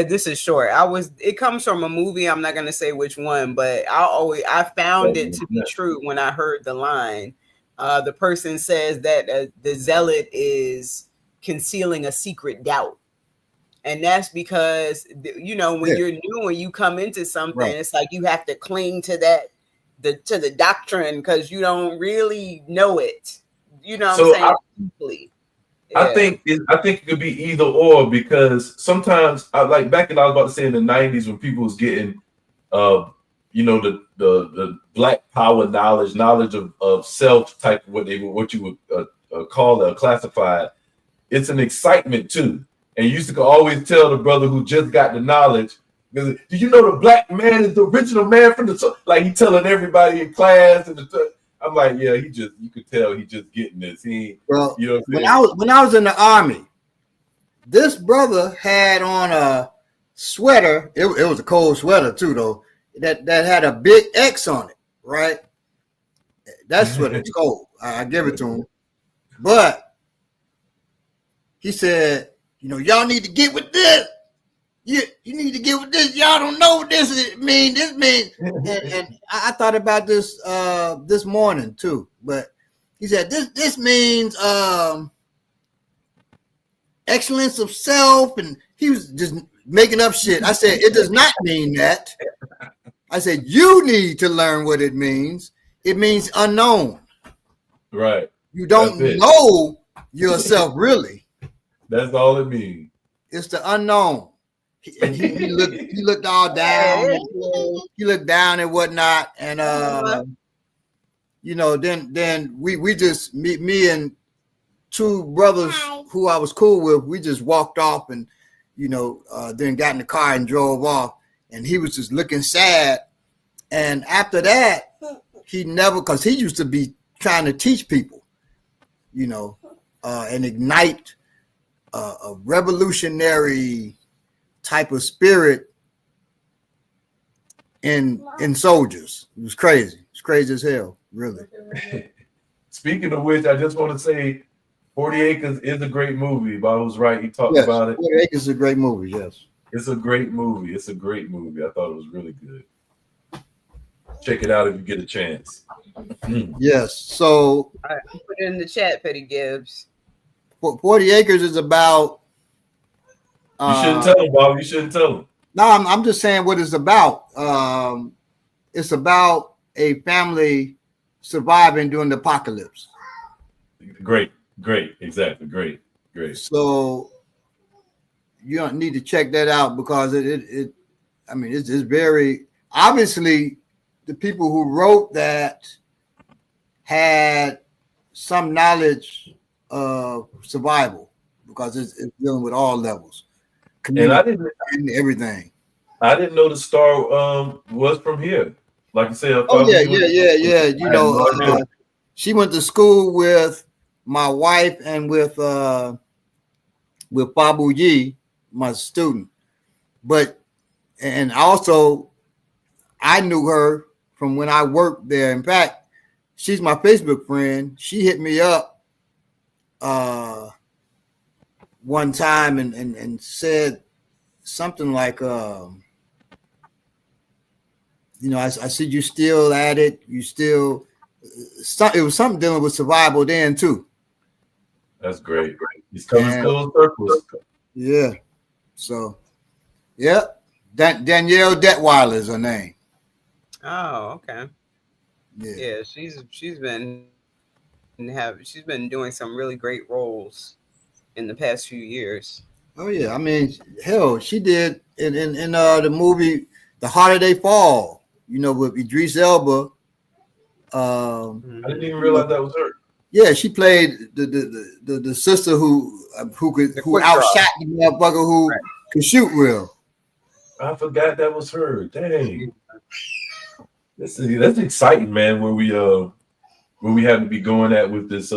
This is short. It comes from a movie. I'm not going to say which one, but I found it to be true when I heard the line. The person says that the zealot is concealing a secret doubt. And that's because, you know, when you're new and you come into something, it's like you have to cling to to the doctrine because you don't really know it. You know what I'm saying? I think it could be either or, because sometimes I was about to say in the 90s when people was getting you know, the black power knowledge of self type, what you would call it, classified. It's an excitement too. And you used to always tell the brother who just got the knowledge, because do you know the black man is the original man from the, like he telling everybody in class and I'm like, yeah, you could tell he just getting this. You know what I'm saying? When I was in the army, this brother had on a sweater. It was a cold sweater too, though. That had a big X on it, right? That's what it's cold. I give it to him. But he said, you know, y'all need to get with this. You need to get with this. Y'all don't know what this means. This means, and I thought about this this morning too. But he said this means excellence of self, and he was just making up shit. I said it does not mean that. I said you need to learn what it means. It means unknown. Right. You don't know yourself really. That's all it means. It's the unknown. And he looked all down. He looked down and whatnot, and you know, then we just me and two brothers who I was cool with. We just walked off, and you know, then got in the car and drove off. And he was just looking sad. And after that, he never, because he used to be trying to teach people, you know, and ignite a revolutionary type of spirit in soldiers. It was crazy. It's crazy as hell, really. Speaking of which, I just want to say 40 Acres is a great movie. Bob was right. He talked about it. 40 Acres is a great movie, yes. It's a great movie. It's a great movie. I thought it was really good. Check it out if you get a chance. Yes. So I put it in the chat, Petty Gibbs. 40 Acres is about. You shouldn't tell him, Bob. You shouldn't tell him. No, I'm just saying what it's about. It's about a family surviving during the apocalypse. Great. Exactly. Great. So you don't need to check that out because it's very obviously the people who wrote that had some knowledge of survival because it's dealing with all levels. And I didn't everything. I didn't know the star was from here. Like you said, yeah. You know, she went to school with my wife and with Babu Yi, my student. And also I knew her from when I worked there. In fact, she's my Facebook friend. She hit me up one time and said something like, you know, I see you still at it. You still, it was something dealing with survival then too. That's great. He's coming full circle. Yeah. So, yeah. Danielle Detweiler is her name. Oh, okay. Yeah. Yeah, she's been doing some really great roles in the past few years. Oh yeah. I mean, hell, she did in the movie The Harder They Fall. You know, with Idris Elba. I didn't Mhm. even realize that was her. Yeah, she played the sister who The who quick draw. outshot the motherfucker who Right. could shoot real. I forgot that was her. Dang. That's exciting, man. Where we have to be going at with this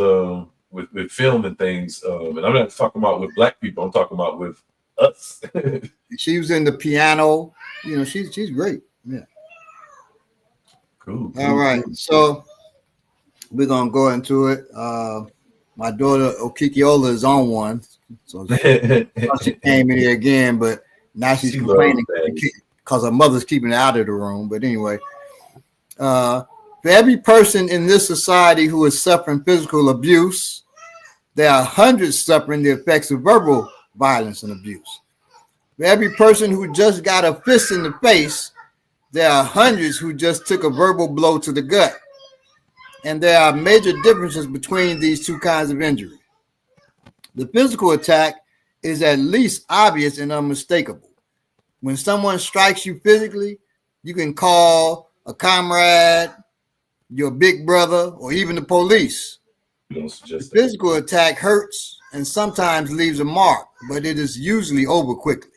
with film and things. And I'm not talking about with black people. I'm talking about with us. She was in The Piano. You know, she's great. Yeah. Cool. All right. So we're gonna go into it. My daughter Okikiola is on one, so she came in here again, but now she's She complaining loves that. because her mother's keeping her out of the room. But anyway, for every person in this society who is suffering physical abuse, there are hundreds suffering the effects of verbal violence and abuse. For every person who just got a fist in the face, there are hundreds who just took a verbal blow to the gut. And there are major differences between these two kinds of injury. The physical attack is at least obvious and unmistakable. When someone strikes you physically, you can call a comrade, your big brother, or even the police. You don't The suggest that. physical attack hurts and sometimes leaves a mark, but it is usually over quickly.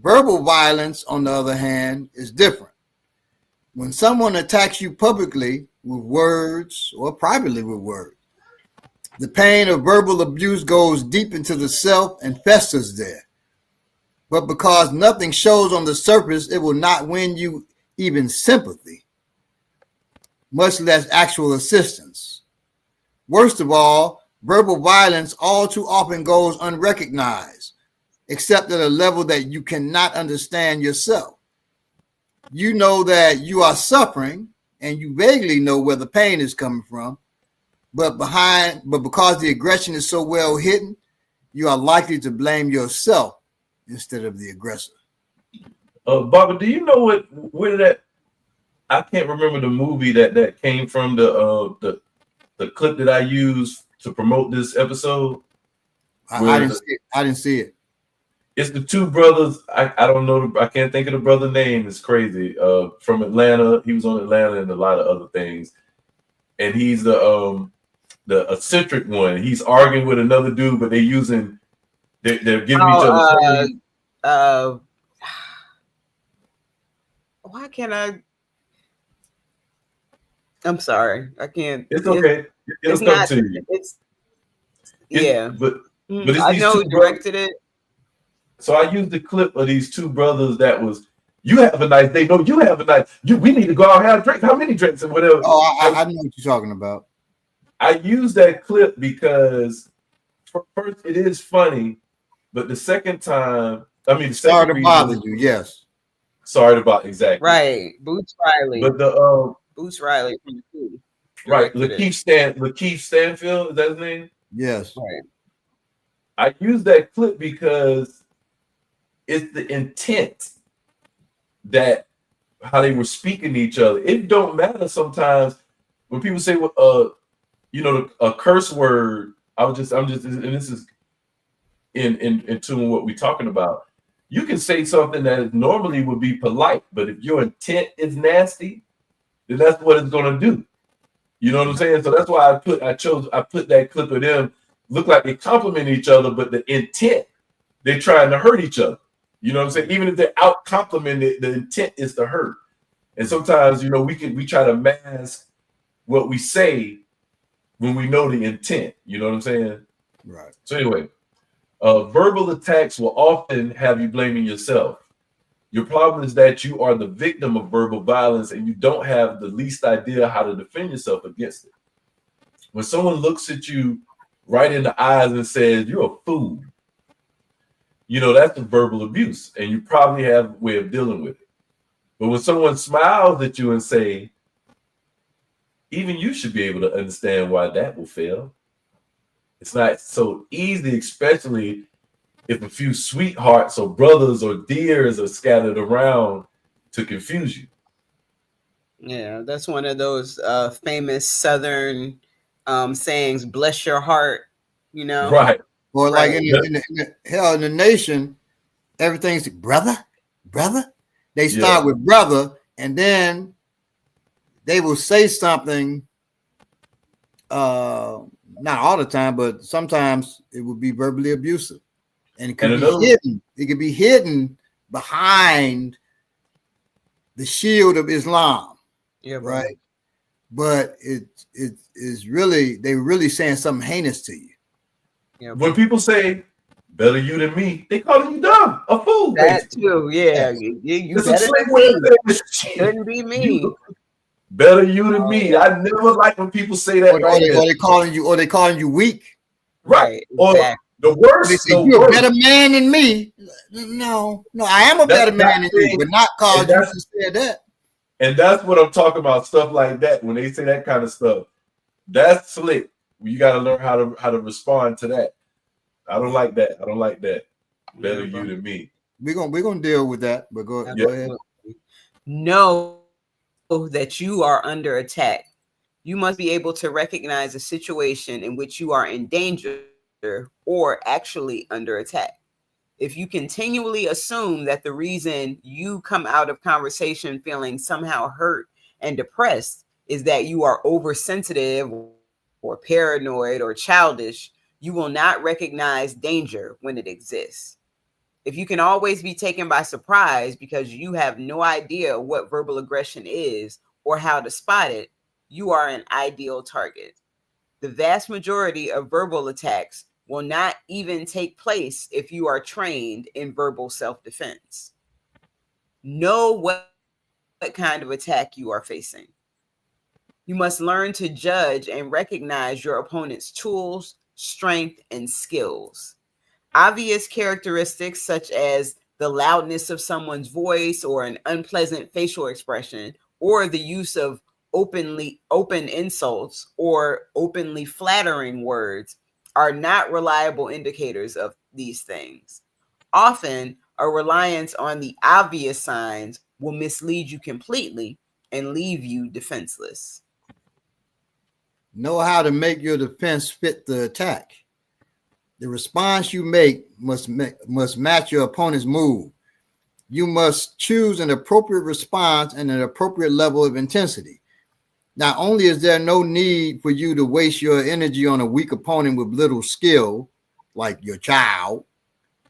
Verbal violence, on the other hand, is different. When someone attacks you publicly with words or privately with words, the pain of verbal abuse goes deep into the self and festers there. But because nothing shows on the surface, it will not win you even sympathy, much less actual assistance. Worst of all, verbal violence all too often goes unrecognized, except at a level that you cannot understand yourself. You know that you are suffering and you vaguely know where the pain is coming from, but because the aggression is so well hidden, you are likely to blame yourself instead of the aggressor. Barbara, do you know where that? I can't remember the movie that came from the clip that I used to promote this episode. I didn't see it. It's the two brothers. I don't know. I can't think of the brother name. It's crazy. From Atlanta. He was on Atlanta and a lot of other things. And he's the eccentric one. He's arguing with another dude, but they're giving each other. Why can't I? I'm sorry, I can't. It's okay. It'll come to you. Yeah, but it's I these know two who directed it. So I used the clip of these two brothers that was, you have a nice day. No, you have a nice, we need to go out and have drinks. How many drinks and whatever. Oh, I know what you're talking about. I use that clip because first it is funny, but the second time, Sorry to bother you, yes. Sorry to bother, exactly. Right, Boots Riley. But the Boots Riley from the movie. Right, Lakeith Stanfield, is that his name? Yes. Right. I use that clip because it's the intent that how they were speaking to each other. It don't matter sometimes when people say a curse word. I'm just and this is in tune with what we're talking about. You can say something that normally would be polite, but if your intent is nasty, then that's what it's gonna do. You know what I'm saying? So that's why I put that clip of them look like they compliment each other, but the intent, they're trying to hurt each other. You know what I'm saying? Even if they're out complimented, the intent is to hurt. And sometimes, we try to mask what we say when we know the intent. You know what I'm saying? Right. So anyway, verbal attacks will often have you blaming yourself. Your problem is that you are the victim of verbal violence and you don't have the least idea how to defend yourself against it. When someone looks at you right in the eyes and says, "You're a fool," that's a verbal abuse, and you probably have a way of dealing with it. But when someone smiles at you and say, even you should be able to understand why that will fail. It's not so easy, especially if a few sweethearts or brothers or dears are scattered around to confuse you. Yeah, that's one of those famous Southern sayings, bless your heart, you know? Right. Or like Right. in the nation, everything's brother, brother. They Yeah. start with brother, and then they will say something. Not all the time, but sometimes it would be verbally abusive, and it could And be another, hidden. It could be hidden behind the shield of Islam, Yeah, bro. right? But it is really, they're really saying something heinous to you. Yeah, when bro. people say better you than me, they calling you dumb, a fool, That basically. too, yeah. Yes. You It's a better slick than way of me. saying this shit. Couldn't be me. You better you than Oh, me. yeah. I never like when people say that like that. Or they calling you weak. Right. Right, Or exactly. the Or they worst, say the you're a worst. better man than me. No, I am a better man than you, but not cause you just said that. And that's what I'm talking about. Stuff like that. When they say that kind of stuff, that's slick. You got to learn how to respond to that. I don't like that. I don't like that. Better Yeah, bro. you than me. We're gonna deal with that, but go ahead. Absolutely. Know that you are under attack. You must be able to recognize a situation in which you are in danger or actually under attack. If you continually assume that the reason you come out of conversation feeling somehow hurt and depressed is that you are oversensitive or paranoid or childish, you will not recognize danger when it exists. If you can always be taken by surprise because you have no idea what verbal aggression is or how to spot it, you are an ideal target. The vast majority of verbal attacks will not even take place if you are trained in verbal self-defense. Know what kind of attack you are facing. You must learn to judge and recognize your opponent's tools, strength, and skills. Obvious characteristics such as the loudness of someone's voice or an unpleasant facial expression or the use of open insults or openly flattering words are not reliable indicators of these things. Often, a reliance on the obvious signs will mislead you completely and leave you defenseless. Know how to make your defense fit the attack. The response you make must match your opponent's move. You must choose an appropriate response and an appropriate level of intensity. Not only is there no need for you to waste your energy on a weak opponent with little skill, like your child.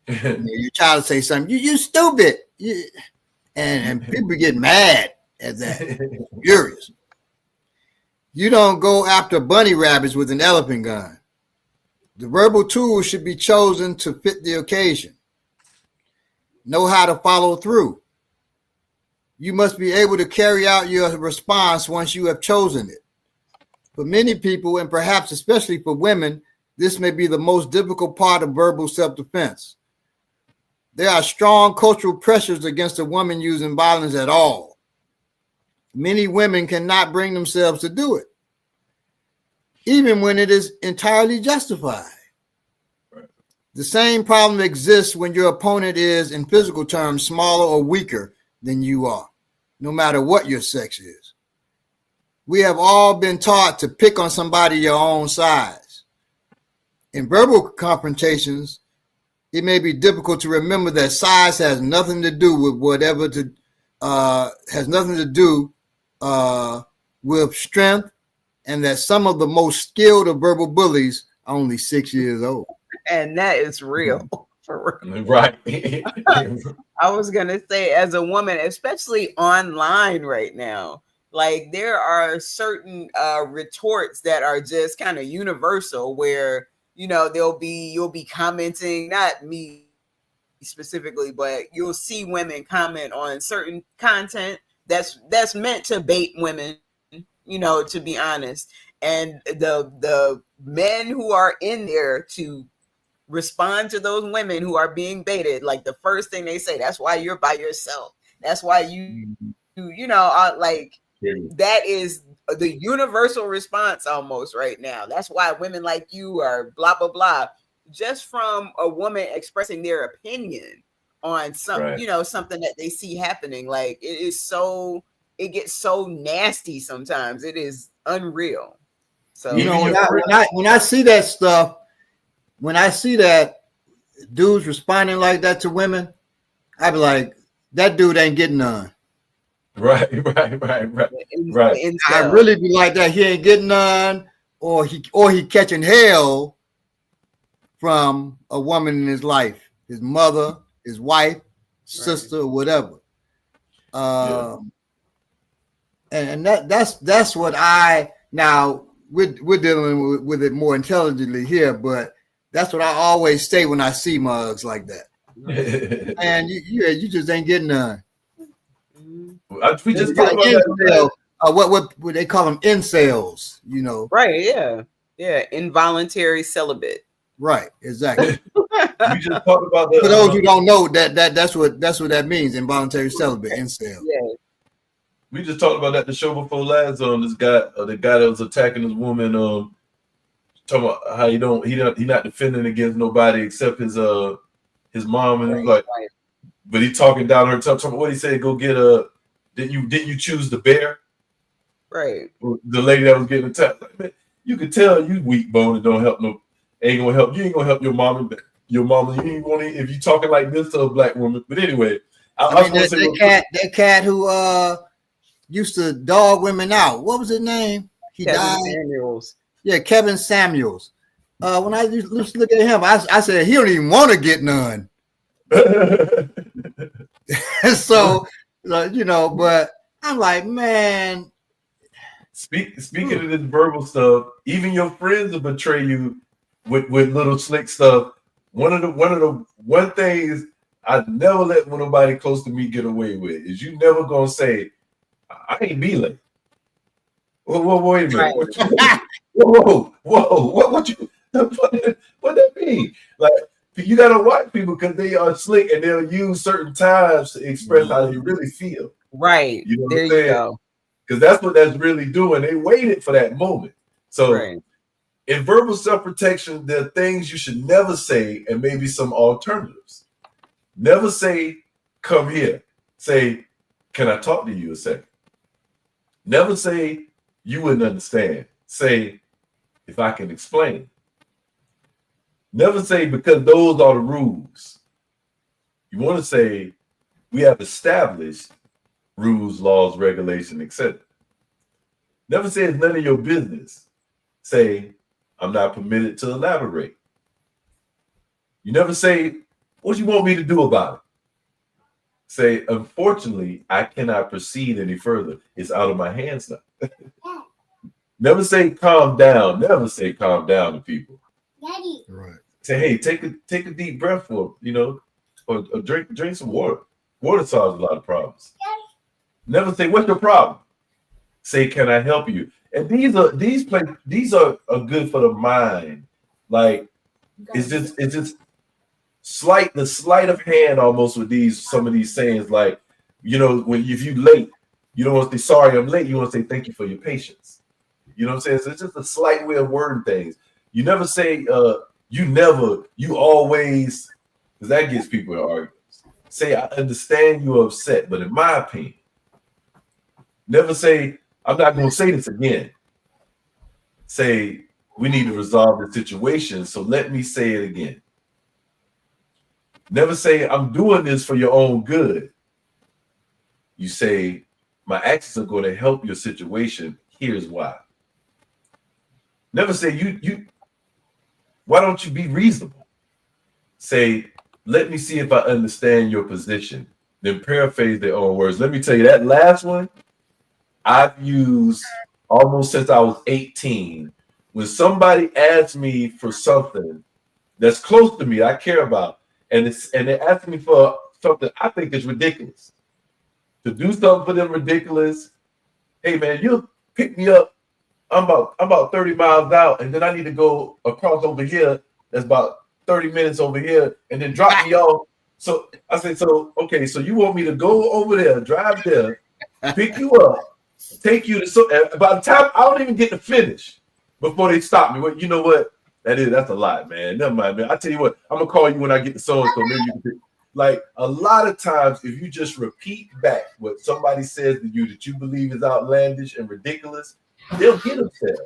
Your child say something, you stupid. And people get mad at that, furious. You don't go after bunny rabbits with an elephant gun. The verbal tools should be chosen to fit the occasion. Know how to follow through. You must be able to carry out your response once you have chosen it. For many people, and perhaps especially for women, this may be the most difficult part of verbal self-defense. There are strong cultural pressures against a woman using violence at all. Many women cannot bring themselves to do it, even when it is entirely justified. The same problem exists when your opponent is, in physical terms, smaller or weaker than you are, no matter what your sex is. We have all been taught to pick on somebody your own size. In verbal confrontations, it may be difficult to remember that size has nothing to do with with strength, and that some of the most skilled of verbal bullies are only 6 years old. And that is real. For real. Right. I was going to say, as a woman, especially online right now, like there are certain retorts that are just kind of universal where, you know, you'll be commenting, not me specifically, but you'll see women comment on certain content that's meant to bait women, you know, to be honest. And the men who are in there to respond to those women who are being baited, like the first thing they say, that's why you're by yourself. That's why you know, like that is the universal response almost right now. That's why women like you are blah, blah, blah. Just from a woman expressing their opinion on some, Right. you know, something that they see happening. Like it is so it gets so nasty sometimes. It is unreal. So You know, Even when I see that stuff, when I see that dudes responding like that to women, I be like, that dude ain't getting none. right. I really be like that. He ain't getting none, or he catching hell from a woman in his life, his mother, his wife, sister, or whatever. And that's what I now we're dealing with it more intelligently here, but that's what I always say when I see mugs like that. And you just ain't getting none. We just talked about that. What they call them, incels, you know. Right, yeah, involuntary celibate. Right, exactly. We just talked about that. For those who don't know, that's what that means, involuntary celibate, incel. Yeah. We just talked about that the show before last. This guy, the guy that was attacking this woman, talking about how he not defending against nobody except his mom, and he's like, but he talking down her, talking what he said. Go get didn't you choose the bear? Right. The lady that was getting attacked. Like, man, you could tell you weak bone and don't help no. Ain't gonna help. You ain't gonna help your mama. Your mama. You ain't gonna if you talking like this to a black woman. But anyway, that cat who used to dog women out. What was his name? He Kevin died. Samuels. Yeah, Kevin Samuels. When I used to look at him, I said he don't even want to get none. So you know, but I'm like, man. Speaking of this verbal stuff, even your friends will betray you with little slick stuff. One thing I never let nobody close to me get away with is you never gonna say, I ain't be late. Whoa, wait a minute. Right. Whoa, what that mean? Like, you gotta watch people because they are slick and they'll use certain times to express how they really feel. Right. You know what there I'm you saying? go. Because that's what that's really doing. They waited for that moment. So Right. in verbal self-protection, there are things you should never say and maybe some alternatives. Never say, come here. Say, can I talk to you a second? Never say, you wouldn't understand. Say, if I can explain. Never say, because those are the rules. You want to say, we have established rules, laws, regulation, etc. Never say it's none of your business. Say, I'm not permitted to elaborate. You never say, what you want me to do about it? Say, unfortunately, I cannot proceed any further. It's out of my hands now. Never say calm down. Never say calm down to people. Daddy. Right. Say, hey, take a deep breath or drink some water. Water solves a lot of problems. Never say, what's your problem? Say, can I help you? And these are good for the mind. Like, it's just the sleight of hand almost with some of these sayings. Like, you know, if you late, you don't want to say sorry I'm late. You want to say thank you for your patience. You know what I'm saying? So it's just a slight way of wording things. You never say you always, because that gets people in arguments. Say, I understand you're upset, but in my opinion, never say, I'm not going to say this again. Say, we need to resolve the situation, so let me say it again. Never say, I'm doing this for your own good. You say, my actions are going to help your situation. Here's why. Never say, why don't you be reasonable? Say, let me see if I understand your position. Then paraphrase their own words. Let me tell you, that last one, I've used almost since I was 18. When somebody asks me for something that's close to me, I care about, and they ask me for something I think is ridiculous. To do something for them ridiculous, hey man, you'll pick me up. I'm about 30 miles out, and then I need to go across over here. That's about 30 minutes over here, and then drop me off. So I say, okay, so you want me to go over there, drive there, pick you up, take you to by the time I don't even get to finish before they stop me. Well, you know what? That's a lot, man. Never mind, man. I tell you what, I'm gonna call you when I get to so-and-so. Maybe you can pick. Like a lot of times, if you just repeat back what somebody says to you that you believe is outlandish and ridiculous, they'll get themselves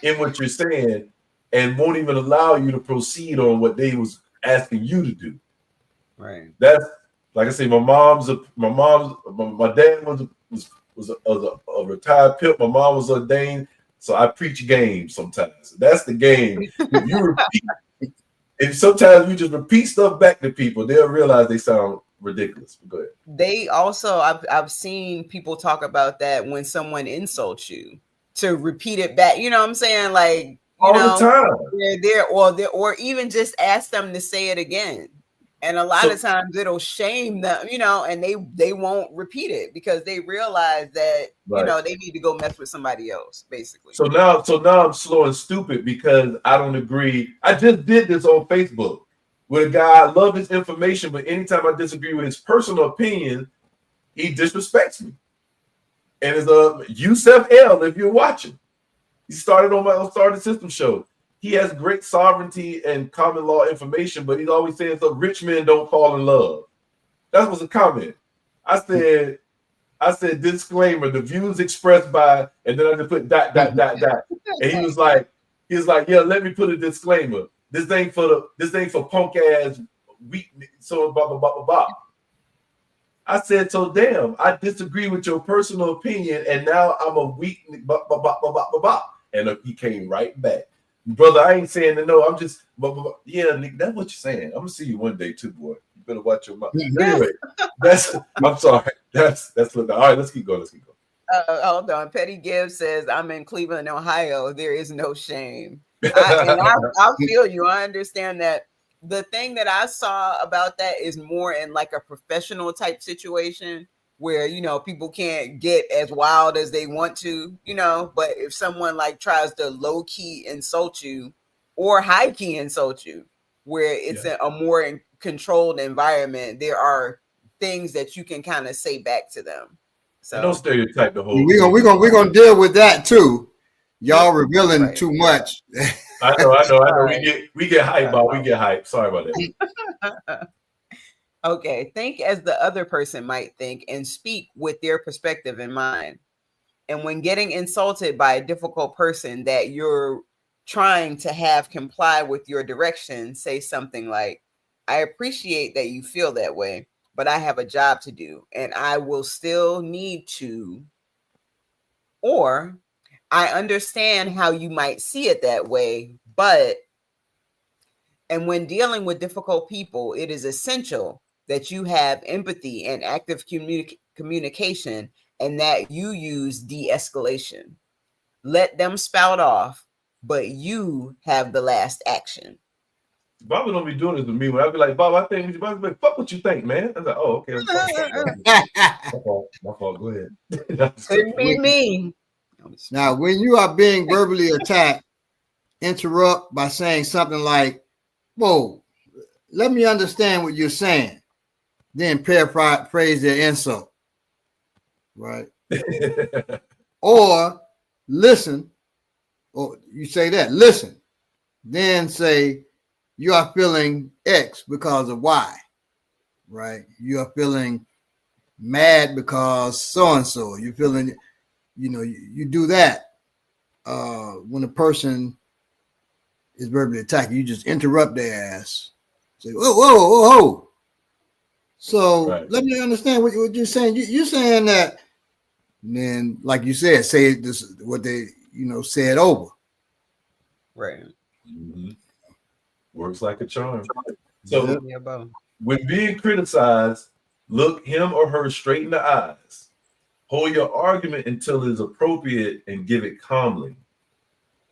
in what you're saying and won't even allow you to proceed on what they was asking you to do. Right. That's like I say, my dad was a retired pimp. My mom was ordained, so I preach game sometimes. That's the game. If you repeat, if sometimes you just repeat stuff back to people, they'll realize they sound ridiculous. Go ahead. They also, I've seen people talk about that when someone insults you, to repeat it back. You know what I'm saying? Like, all the time. Or even just ask them to say it again. And a lot of times it'll shame them, you know, and they won't repeat it because they realize that, you know, they need to go mess with somebody else, basically. So now I'm slow and stupid because I don't agree. I just did this on Facebook with a guy. I love his information, but anytime I disagree with his personal opinion, he disrespects me. And it's Yusef L, if you're watching. He started on my Started System show. He has great sovereignty and common law information, but he's always saying, so rich men don't fall in love. That was a comment. I said, disclaimer, the views expressed by, and then I just put ... And he was like, yeah, let me put a disclaimer. This ain't for punk ass weak, so blah, blah, blah, blah, blah. I said, so damn, I disagree with your personal opinion, and now I'm a weak, blah, blah, blah, blah, blah, blah. And he came right back. Brother, I ain't saying no. I'm just, yeah, Nick, that's what you're saying. I'm gonna see you one day too, boy. You better watch your mouth. Anyway, I'm sorry. That's what. All right, let's keep going. Hold on. Petty Gibbs says, I'm in Cleveland, Ohio. There is no shame. I feel you. I understand that. The thing that I saw about that is more in like a professional type situation where, you know, people can't get as wild as they want to, you know, but if someone like tries to low key insult you or high key insult you, where it's a more controlled environment, there are things that you can kind of say back to them. So don't stereotype the whole. We're gonna deal with that too. Y'all revealing too much. I know. We get hype, Bob. We get hype. Sorry about that. Okay, think as the other person might think and speak with their perspective in mind. And when getting insulted by a difficult person that you're trying to have comply with your direction, say something like, I appreciate that you feel that way, but I have a job to do and I will still need to. Or, I understand how you might see it that way, but, and when dealing with difficult people, it is essential that you have empathy and active communication and that you use de-escalation. Let them spout off, but you have the last action. Bobby don't be doing this with me. When I be like, Bob, I think you Bobby like, fuck what you think, man. I was like, oh, okay. My fault. Go ahead. Couldn't be me. Now, when you are being verbally attacked, interrupt by saying something like, whoa, let me understand what you're saying. Then paraphrase their insult, right? Or listen, or you say that, listen, then say you are feeling X because of Y, right? You are feeling mad because so-and-so. You're feeling, you know, you do that when a person is verbally attacking, you just interrupt their ass. Say, whoa, whoa, whoa, whoa. So let me understand what you're saying. You're saying that, and then, like you said, say this what they, you know, said over. Right. Mm-hmm. Works like a charm. So when being criticized, look him or her straight in the eyes. Hold your argument until it is appropriate and give it calmly.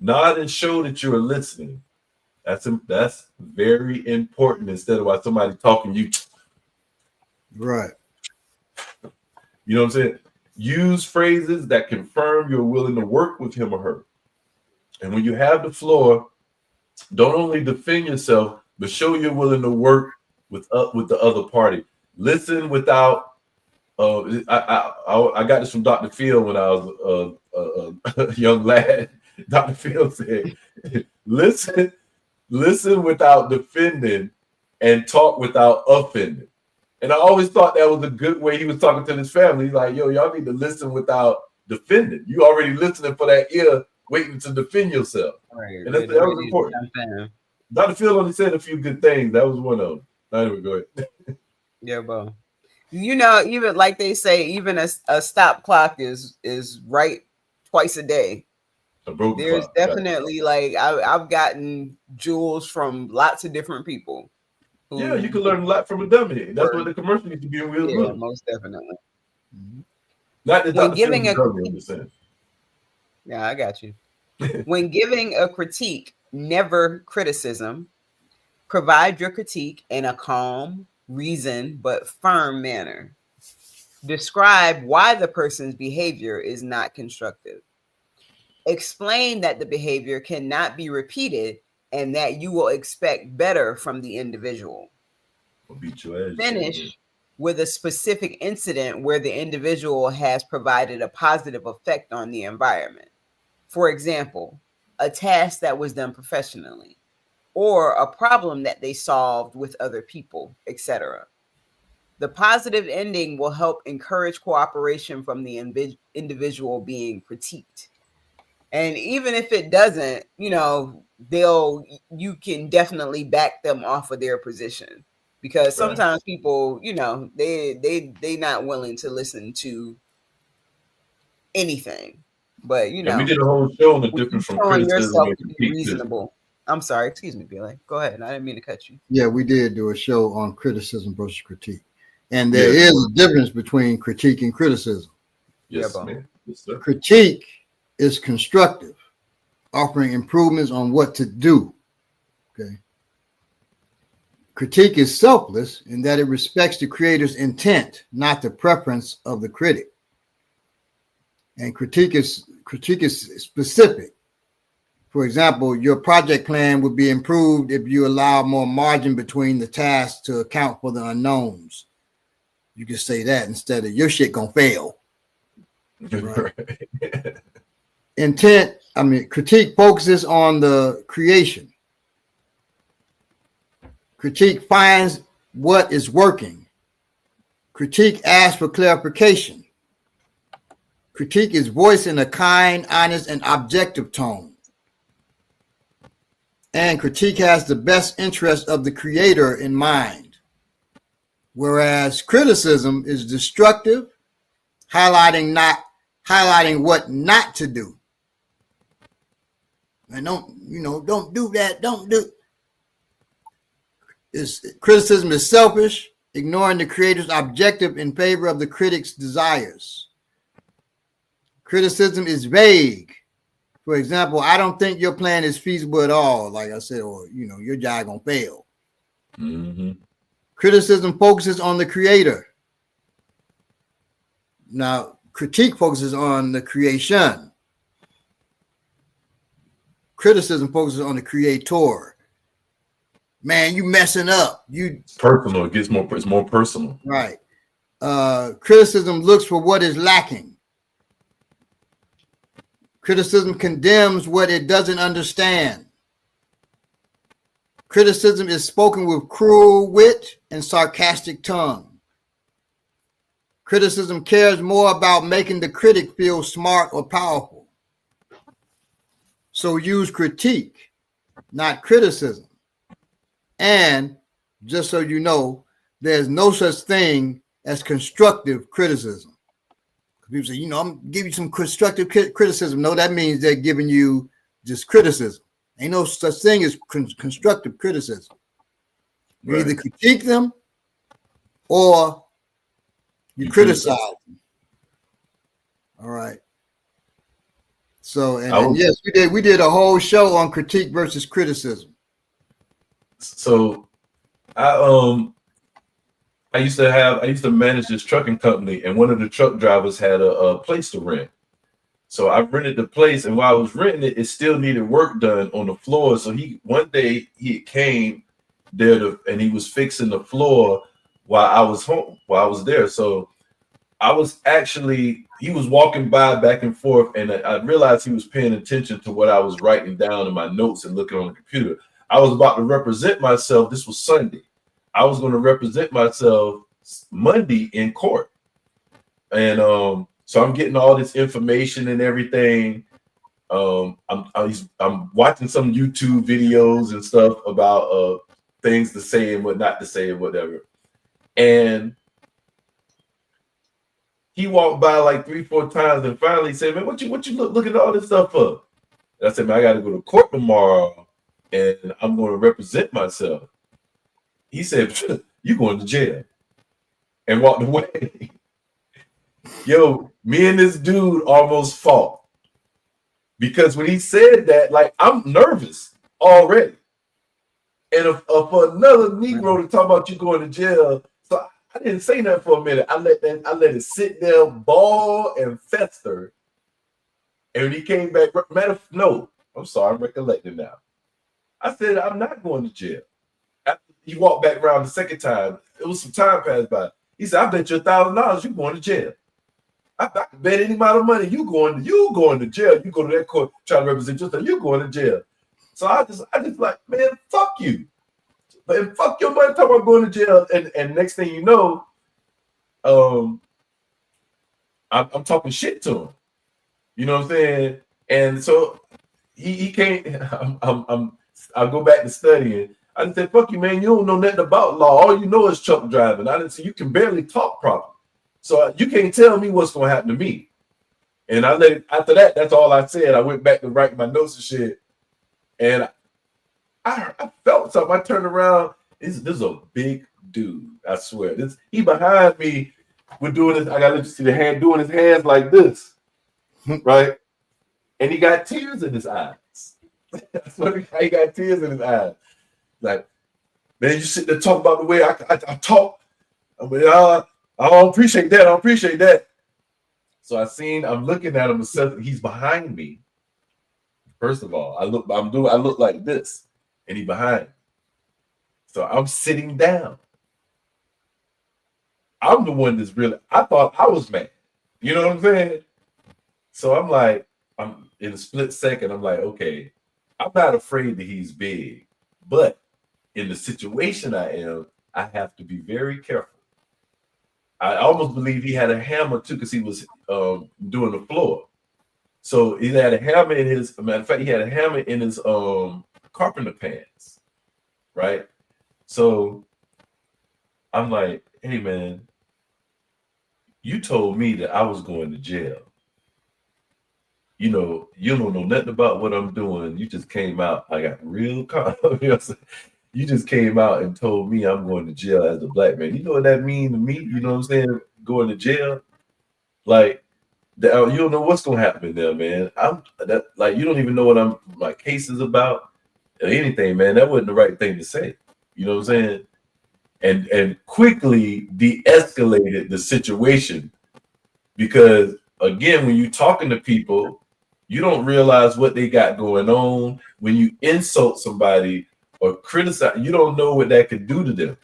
Nod and show that you are listening. That's very important instead of why somebody talking you. Right. You know what I'm saying? Use phrases that confirm you're willing to work with him or her. And when you have the floor, don't only defend yourself, but show you're willing to work with the other party. Listen without. I got this from Dr. Phil when I was a young lad. Dr. Phil said, "Listen without defending, and talk without offending." And I always thought that was a good way he was talking to his family. He's like, yo, y'all need to listen without defending. You already listening for that ear, waiting to defend yourself. Right, And that was important. Dr. Phil only said a few good things. That was one of them. Anyway, go ahead. Yeah, bro. You know, even like they say, even a stop clock is right twice a day. There's clock. definitely like I've gotten jewels from lots of different people. Yeah, you can learn a lot from a dummy. That's what the commercial needs to be in real yeah, good. most definitely. Not that When Dr. giving Phil is a dummy, I'm just saying. Yeah, I got you. When giving a critique, never criticism. Provide your critique in a calm, reasoned, but firm manner. Describe why the person's behavior is not constructive. Explain that the behavior cannot be repeated and that you will expect better from the individual. Finish with a specific incident where the individual has provided a positive effect on the environment. For example, a task that was done professionally, or a problem that they solved with other people, etc. The positive ending will help encourage cooperation from the individual being critiqued. And even if it doesn't, you know, you can definitely back them off of their position, because sometimes people, you know, they not willing to listen to anything. But you know, and we did a whole show on the difference from criticism and critique. Reasonable. I'm sorry, excuse me, Billy. Go ahead. I didn't mean to cut you. Yeah, we did do a show on criticism versus critique. And there is a difference between critique and criticism. Yes, man. Yes, sir. Critique is constructive, offering improvements on what to do. Okay. Critique is selfless in that it respects the creator's intent, not the preference of the critic. And critique is specific. For example, your project plan would be improved if you allow more margin between the tasks to account for the unknowns. You can say that instead of your shit gonna fail. Right? Critique focuses on the creation. Critique finds what is working. Critique asks for clarification. Critique is voiced in a kind, honest, and objective tone. And critique has the best interest of the creator in mind. Whereas criticism is destructive, highlighting what not to do. And don't do that. Criticism is selfish, ignoring the creator's objective in favor of the critic's desires. Criticism is vague. For example, I don't think your plan is feasible at all, like I said, or your job gonna fail. Mm-hmm. Criticism focuses on the creator. Now, critique focuses on the creation. Criticism focuses on the creator. Man, you messing up. It's personal. It's more personal. Right. Criticism looks for what is lacking. Criticism condemns what it doesn't understand. Criticism is spoken with cruel wit and sarcastic tongue. Criticism cares more about making the critic feel smart or powerful. So use critique, not criticism. And just so you know, there's no such thing as constructive criticism. People say, I'm going to give you some constructive criticism. No, that means they're giving you just criticism. Ain't no such thing as constructive criticism. You either critique them or you criticize them. All right. So, and yes, we did a whole show on critique versus criticism. So I used to manage this trucking company, and one of the truck drivers had a place to rent. So I rented the place, and while I was renting it, it still needed work done on the floor. So one day he came there and he was fixing the floor while I was there. So he was walking by back and forth, and I realized he was paying attention to what I was writing down in my notes and looking on the computer. I was about to represent myself. This was Sunday. I was going to represent myself Monday in court. And so I'm getting all this information and everything. I'm watching some YouTube videos and stuff about things to say and what not to say and whatever. And he walked by like 3-4 times and finally said, "Man, what you look at all this stuff for?" And I said, "Man, I got to go to court tomorrow, and I'm going to represent myself." He said, "You going to jail," and walked away. Yo, me and this dude almost fought because when he said that, like, I'm nervous already. And for another Negro to talk about you going to jail, so I didn't say nothing for a minute. I let it sit there, ball and fester. And when he came back, no, I'm sorry, I'm recollecting now. I said, I'm not going to jail. After he walked back around the second time, it was some time passed by. He said, "I bet you $1,000 you're going to jail. I can bet any amount of money you going to jail. You go to that court trying to represent yourself, you're going to jail." So I just like, man, fuck you. But fuck your money, talking about going to jail. And next thing you know, I'm talking shit to him. You know what I'm saying? And so he can't. I'll go back to studying. I just said, "Fuck you, man. You don't know nothing about law. All you know is truck driving." I didn't say you can barely talk properly. So you can't tell me what's going to happen to me. And I let it, after that, that's all I said. I went back to write my notes and shit. And I felt something. I turned around. This is a big dude. I swear. He behind me. We're doing this. I got to let you see the hand doing his hands like this. Right? And he got tears in his eyes. That's what he got tears in his eyes. Like, man, you sit there talk about the way I talk. I mean, I don't appreciate that. I don't appreciate that. So I'm looking at him. He's behind me. First of all, I look like this, and he behind me. So I'm sitting down. I'm the one that's really. I thought I was mad. You know what I'm saying? So I'm in a split second. I'm like, okay, I'm not afraid that he's big, but in the situation I am, I have to be very careful. I almost believe he had a hammer too, because he was doing the floor. So he had a hammer in his. Matter of fact, he had a hammer in his carpenter pants, right? So I'm like, "Hey man, you told me that I was going to jail. You know, you don't know nothing about what I'm doing. You just came out. I got real calm. You just came out and told me I'm going to jail as a black man. You know what that means to me? You know what I'm saying? Going to jail, like you don't know what's gonna happen there, man. You don't even know what my case is about or anything, man. That wasn't the right thing to say. You know what I'm saying? And quickly de-escalated the situation, because again, when you're talking to people, you don't realize what they got going on. When you insult somebody or criticize, you don't know what that could do to them,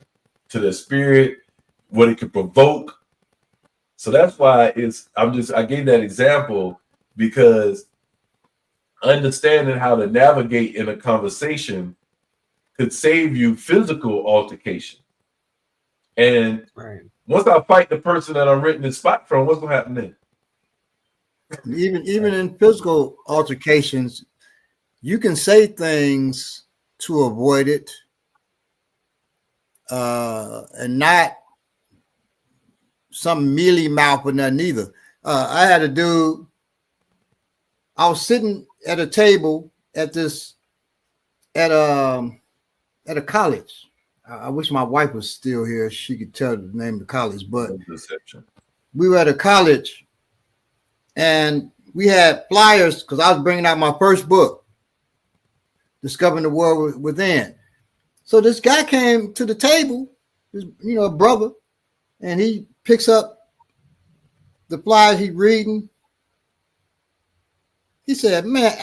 to their spirit, what it could provoke. So that's why I gave that example, because understanding how to navigate in a conversation could save you physical altercation. And once I fight the person that I'm renting the spot from, what's gonna happen then? Even in physical altercations, you can say things to avoid it, and not some mealy mouth or nothing either. I had a dude. I was sitting at a table at a college. I wish my wife was still here. She could tell the name of the college, but we were at a college, and we had flyers because I was bringing out my first book, Discovering the World Within. So this guy came to the table, a brother, and he picks up the flyers he's reading. He said, "Man,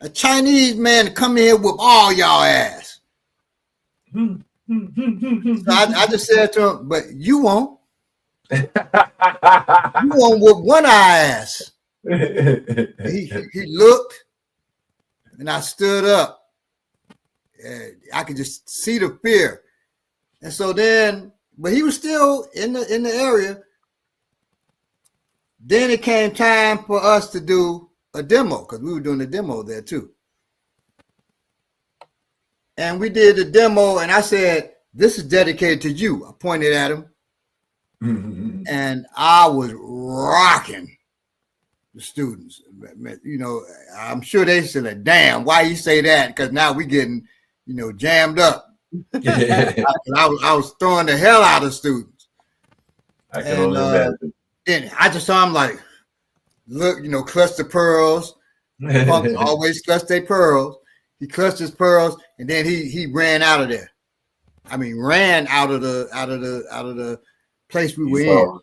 a Chinese man to come in here with all y'all ass." So I just said to him, "But you won't. You won't with one eye ass." He looked, and I stood up. And I could just see the fear. And so then, but he was still in the area. Then it came time for us to do a demo because we were doing a demo there too. And we did the demo, and I said, "This is dedicated to you." I pointed at him, and I was rocking the students. You know, I'm sure they said, "Damn, why you say that?" Because now we getting, you know, jammed up. I was throwing the hell out of students. I can only imagine. Then I just saw him like, look, you know, clutch the pearls. Punks always clutch their pearls. He clutched his pearls, and then he ran out of there. I mean, ran out of the place we were in.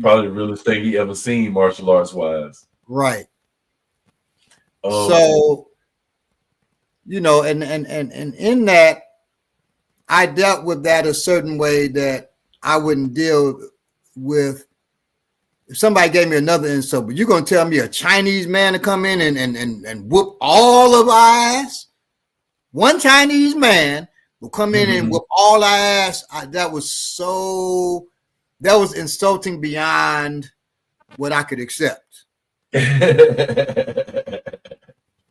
Probably the realest thing he ever seen, martial arts wise. Right. So, you know, and in that, I dealt with that a certain way that I wouldn't deal with if somebody gave me another insult. But you're gonna tell me a Chinese man to come in and whoop all of our ass? One Chinese man will come in and whoop all our ass. That was insulting beyond what I could accept.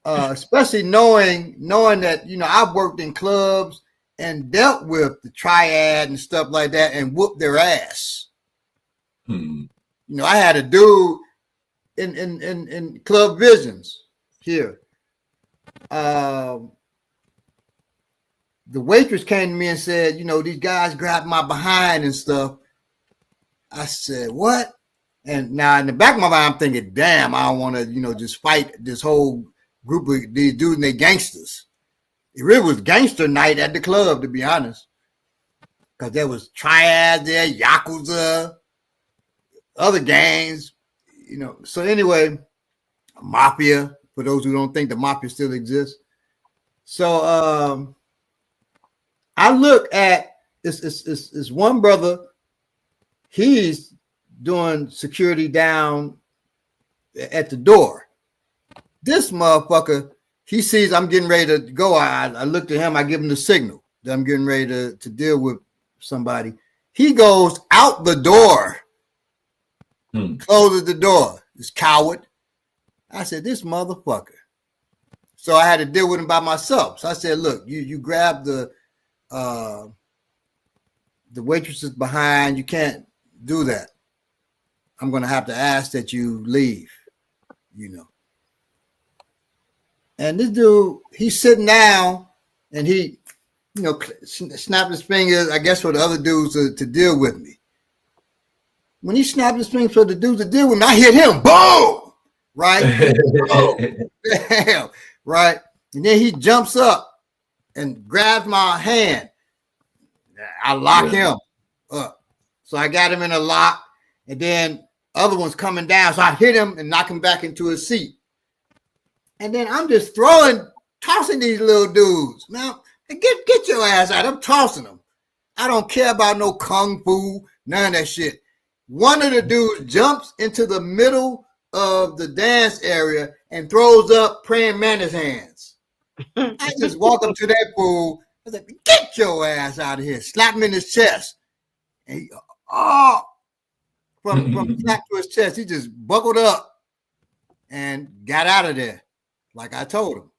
Especially knowing that, you know, I've worked in clubs and dealt with the triad and stuff like that and whooped their ass. You know, I had a dude in Club Visions here. The waitress came to me and said, you know, these guys grabbed my behind and stuff. I said, what? And now in the back of my mind, I'm thinking, damn, I don't want to, you know, just fight this whole group of these dudes and they gangsters. It really was gangster night at the club, to be honest. Because there was triads there, Yakuza, other gangs, you know. So anyway, mafia, for those who don't think the mafia still exists. So I look at it's one brother, he's doing security down at the door. This motherfucker, he sees I'm getting ready to go. I look to him, I give him the signal that I'm getting ready to deal with somebody. He goes out the door, closes the door. This coward. I said, this motherfucker. So I had to deal with him by myself. So I said, look, you grab the waitresses behind. You can't do that. I'm going to have to ask that you leave, you know. And this dude, he's sitting down and he, you know, snapped his fingers, I guess, for the other dudes to deal with me. When he snapped his fingers for the dudes to deal with me, I hit him. Boom! Right? Oh, damn. Right? And then he jumps up and grabs my hand. I lock him up. So I got him in a lock. And then other one's coming down. So I hit him and knock him back into his seat. And then I'm just tossing these little dudes. Now, get your ass out. I'm tossing them. I don't care about no kung fu, none of that shit. One of the dudes jumps into the middle of the dance area and throws up praying mantis hands. I just walk up to that fool. I was like, get your ass out of here. Slap him in his chest. And he, from slap to his chest, he just buckled up and got out of there. Like I told him.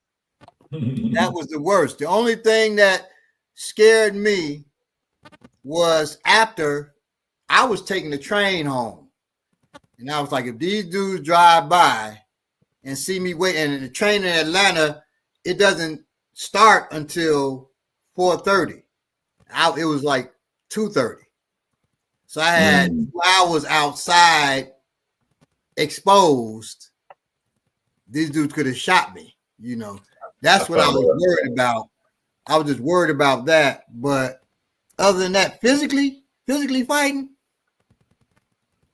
That was the worst. The only thing that scared me was after I was taking the train home. And I was like, if these dudes drive by and see me waiting, and the train in Atlanta, it doesn't start until 4:30. It was like 2:30. So I had 2 hours outside exposed. These dudes could have shot me, you know. That's what I was worried about. I was just worried about that. But other than that, physically fighting,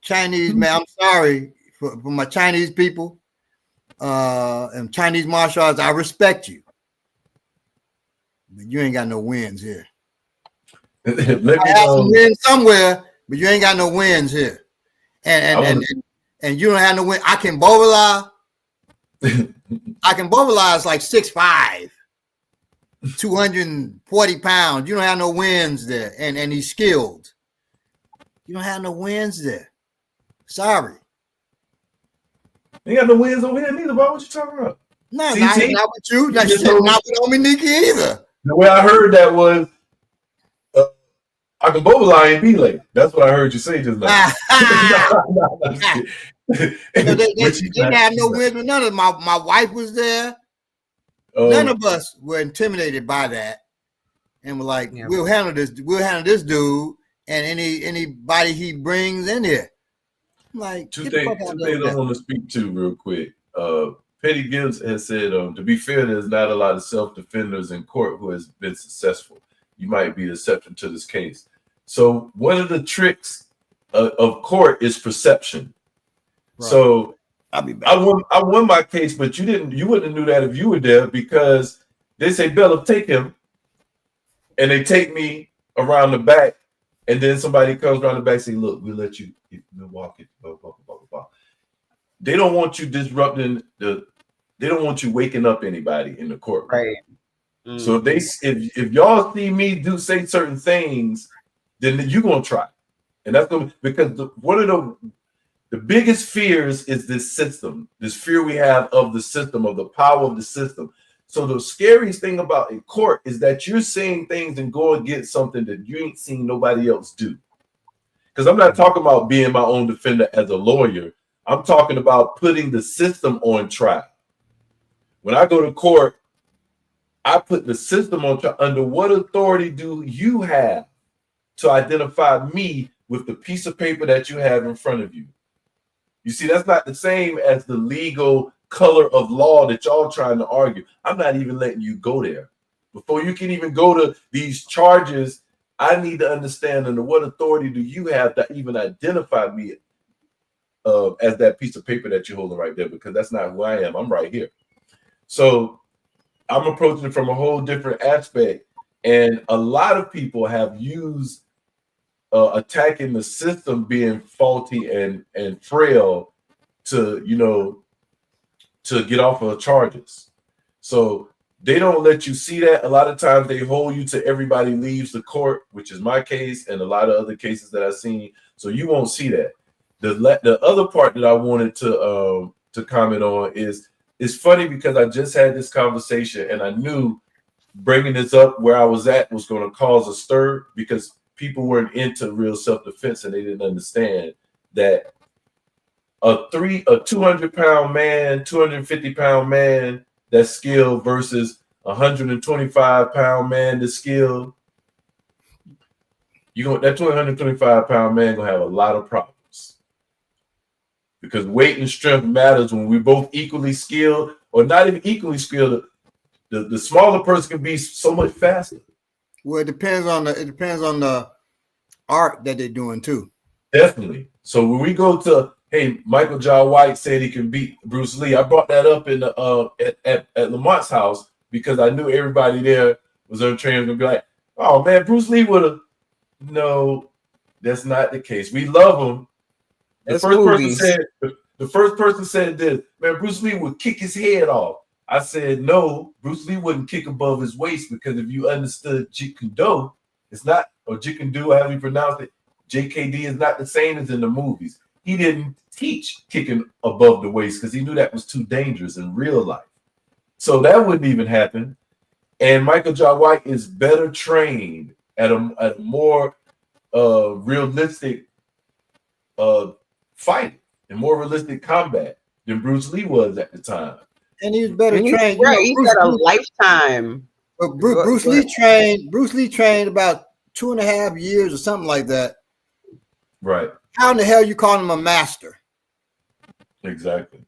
Chinese, man, I'm sorry for my Chinese people and Chinese martial arts. I respect you. But you ain't got no wins here. I have some wins somewhere, but you ain't got no wins here. And you don't have no win. I can Bobala. I can Bobala is like 6'5". 240 pounds. You don't have no wins there, and he's skilled. You don't have no wins there. Sorry. Ain't got no wins over here neither. What you talking about? No, not with you. Not with Dominica either. The way I heard that was, I can Bobola ain't be late. That's what I heard you say just now. They didn't have no wins with none of them. My wife was there. None of us were intimidated by that, and we're like, we'll handle this. We'll handle this dude and anybody he brings in here. I'm like, two things I want to speak to real quick. Petty Gibbs has said, to be fair, there's not a lot of self-defenders in court who has been successful. You might be the exception to this case. So one of the tricks of court is perception. Right. So I'll be back. I won my case, but you wouldn't have knew that if you were there, because they say, Bella, take him. And they take me around the back, and then somebody comes around the back and say, look, we'll let you walk it, blah, blah, blah, blah, blah. They don't want you disrupting they don't want you waking up anybody in the courtroom. Right. Mm-hmm. So if y'all see me say certain things, then you're gonna try. And that's gonna, because one of the biggest fears is this system, this fear we have of the system, of the power of the system. So the scariest thing about in court is that you're saying things and go against something that you ain't seen nobody else do. Because I'm not talking about being my own defender as a lawyer. I'm talking about putting the system on trial. When I go to court, I put the system on trial. Under what authority do you have to identify me with the piece of paper that you have in front of you? You see, that's not the same as the legal color of law that y'all trying to argue. I'm not even letting you go there. Before you can even go to these charges, I need to understand under what authority do you have to even identify me as that piece of paper that you're holding right there, because that's not who I am. I'm right here. So I'm approaching it from a whole different aspect. And a lot of people have used attacking the system being faulty and frail to get off of charges. So they don't let you see that. A lot of times they hold you to everybody leaves the court, which is my case and a lot of other cases that I've seen. So you won't see that. The other part that I wanted to comment on is, it's funny because I just had this conversation and I knew bringing this up where I was at was going to cause a stir, because people weren't into real self-defense and they didn't understand that a 200-pound man, 250-pound man that's skilled versus a 125-pound man that's skilled, that 225-pound man gonna have a lot of problems. Because weight and strength matters when we're both equally skilled, or not even equally skilled. The smaller person can be so much faster. Well, it depends on the art that they're doing too. Definitely. So when we go to, hey, Michael Jai White said he can beat Bruce Lee, I brought that up in the at Lamont's house because I knew everybody there was untrained and be like, oh man, Bruce Lee would have. No, that's not the case. We love him. The first person said this, man, Bruce Lee would kick his head off. I said, no, Bruce Lee wouldn't kick above his waist, because if you understood Jeet Kune Do, it's not, or Jeet Kune Do, however you pronounce it, JKD is not the same as in the movies. He didn't teach kicking above the waist because he knew that was too dangerous in real life. So that wouldn't even happen. And Michael Jai White is better trained at a more realistic fight and more realistic combat than Bruce Lee was at the time. And he was better trained. Right, he's got a lifetime. But Bruce Lee trained about 2.5 years or something like that. Right. How in the hell you call him a master? Exactly.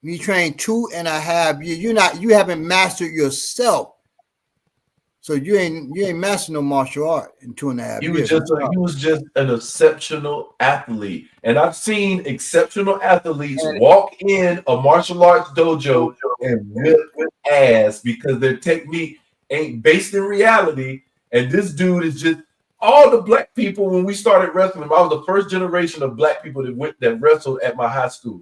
You trained 2.5 years. You haven't mastered yourself. So you ain't mastered no martial art in 2.5 years. He was just an exceptional athlete. And I've seen exceptional athletes walk in a martial arts dojo and whip ass because their technique ain't based in reality. And this dude is just, all the black people, when we started wrestling, I was the first generation of black people that wrestled at my high school.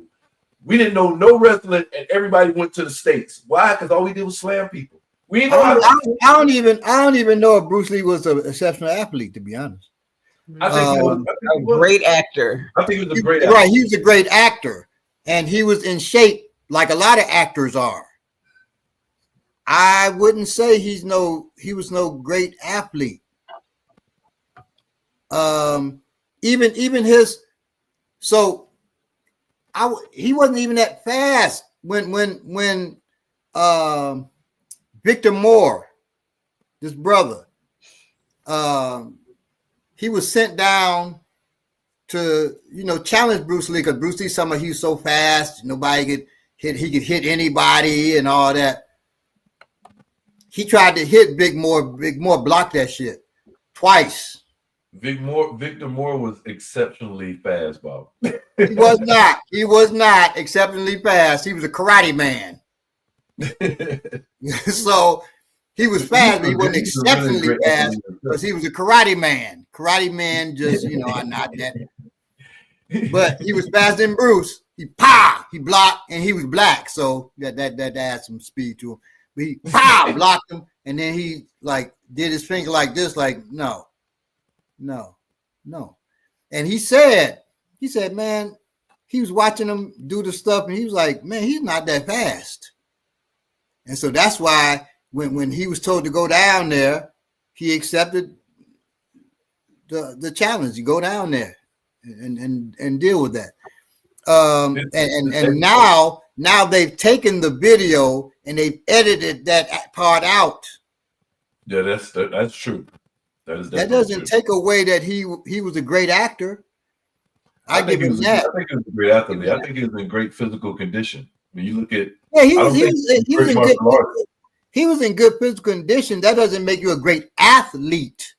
We didn't know no wrestling, and everybody went to the States. Why? Because all we did was slam people. We know how to. I don't even know if Bruce Lee was an exceptional athlete, to be honest. I think he was A great actor. I think he was a great actor. Right, he was a great actor, and he was in shape like a lot of actors are. I wouldn't say he was no great athlete. Even his, so he wasn't even that fast when Victor Moore, this brother, he was sent down to challenge Bruce Lee, because Bruce Lee he was so fast, nobody could hit. He could hit anybody and all that. He tried to hit Big Moore. Big Moore blocked that shit twice. Victor Moore was exceptionally fast, Bob. He was not. He was not exceptionally fast. He was a karate man. So he was fast, but he wasn't exceptionally fast because he was a karate man. Karate man, just not that. But he was faster than Bruce. He blocked, and he was black, so that adds some speed to him. But he blocked him, and then he did his finger like this, like no. And he said, man, he was watching him do the stuff, and he was like, man, he's not that fast. And so that's why when he was told to go down there, he accepted the challenge. You go down there and deal with that. And now they've taken the video and they've edited that part out. Yeah, that's true. That doesn't take away that he was a great actor. I give him that. I think he was a great athlete. I think he was in great physical condition. When you look at, he was in good physical condition. That doesn't make you a great athlete.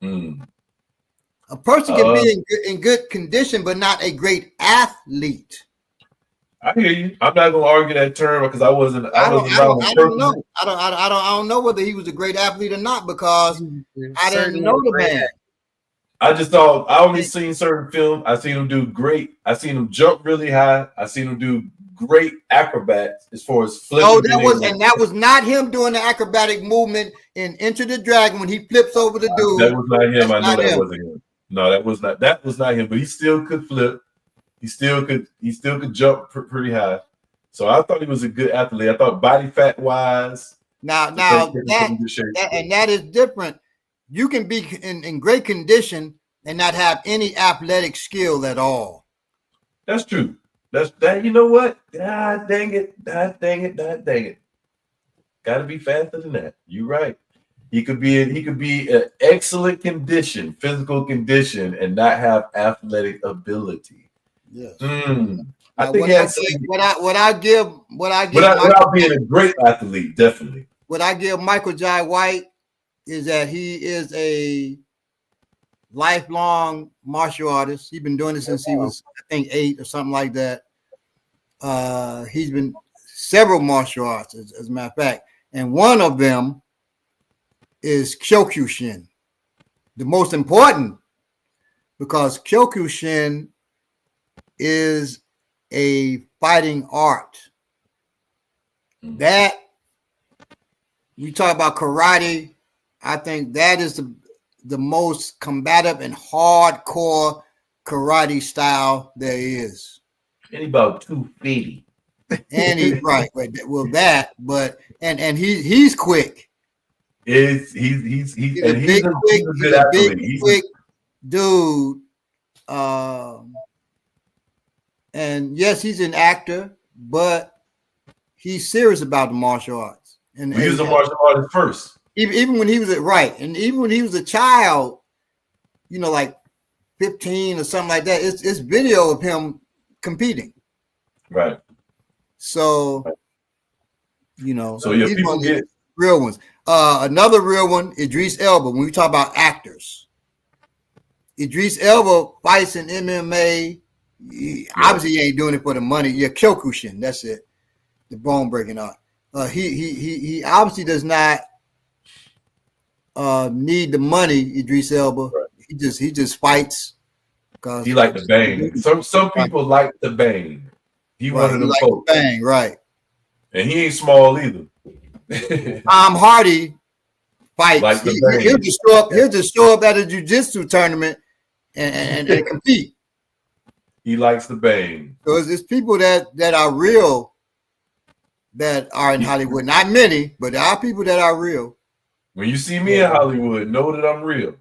A person can be in good condition, but not a great athlete. I hear you. I'm not going to argue that term because I wasn't around. I don't know. I don't know whether he was a great athlete or not, because I didn't know the man. I just thought I only seen certain film. I seen him do great. I seen him jump really high. I seen him do great acrobats as far as flipping. Oh, that was not him doing the acrobatic movement in Enter the Dragon when he flips over the dude. That was not him. I know that wasn't him. No, that was not him. But he still could flip. He still could jump pretty high. So I thought he was a good athlete. I thought body fat wise. Now that is different. You can be in great condition and not have any athletic skill at all. That's true. That. You know what? God dang it. God dang it. Got to be faster than that. You're right. He could be an excellent condition, physical condition, and not have athletic ability. Yes. I think without being a great athlete, definitely. What I give Michael Jai White is that he is a lifelong martial artist. He's been doing it since he was, I think, 8 or something like that. He's been several martial arts, as a matter of fact, and one of them is Kyokushin, the most important, because Kyokushin is a fighting art. That we talk about karate, I think that is the most combative and hardcore karate style there is. And about 250. And he's right. Well, that, but and he's quick. He's a big, quick dude. And yes, he's an actor, but he's serious about the martial arts. And he was a martial artist first. Even when he was even when he was a child, like 15 or something like that, it's video of him competing. Right. So, so yeah, people get real ones. Another real one, Idris Elba. When we talk about actors, Idris Elba fights in MMA. Obviously, he ain't doing it for the money. Yeah, Kyokushin, that's it. The bone breaking art. He obviously does not need the money. Idris Elba. Right. He just fights. He like the bang. Some people like the bang. He one of them folks. Bang, right. And he ain't small either. Tom Hardy fights. Like the He'll Bane. just show up. He'll just show up at a jiu-jitsu tournament and compete. He likes the Bane. So it's people that are real that are in Hollywood. Not many, but there are people that are real. When you see me in Hollywood, know that I'm real.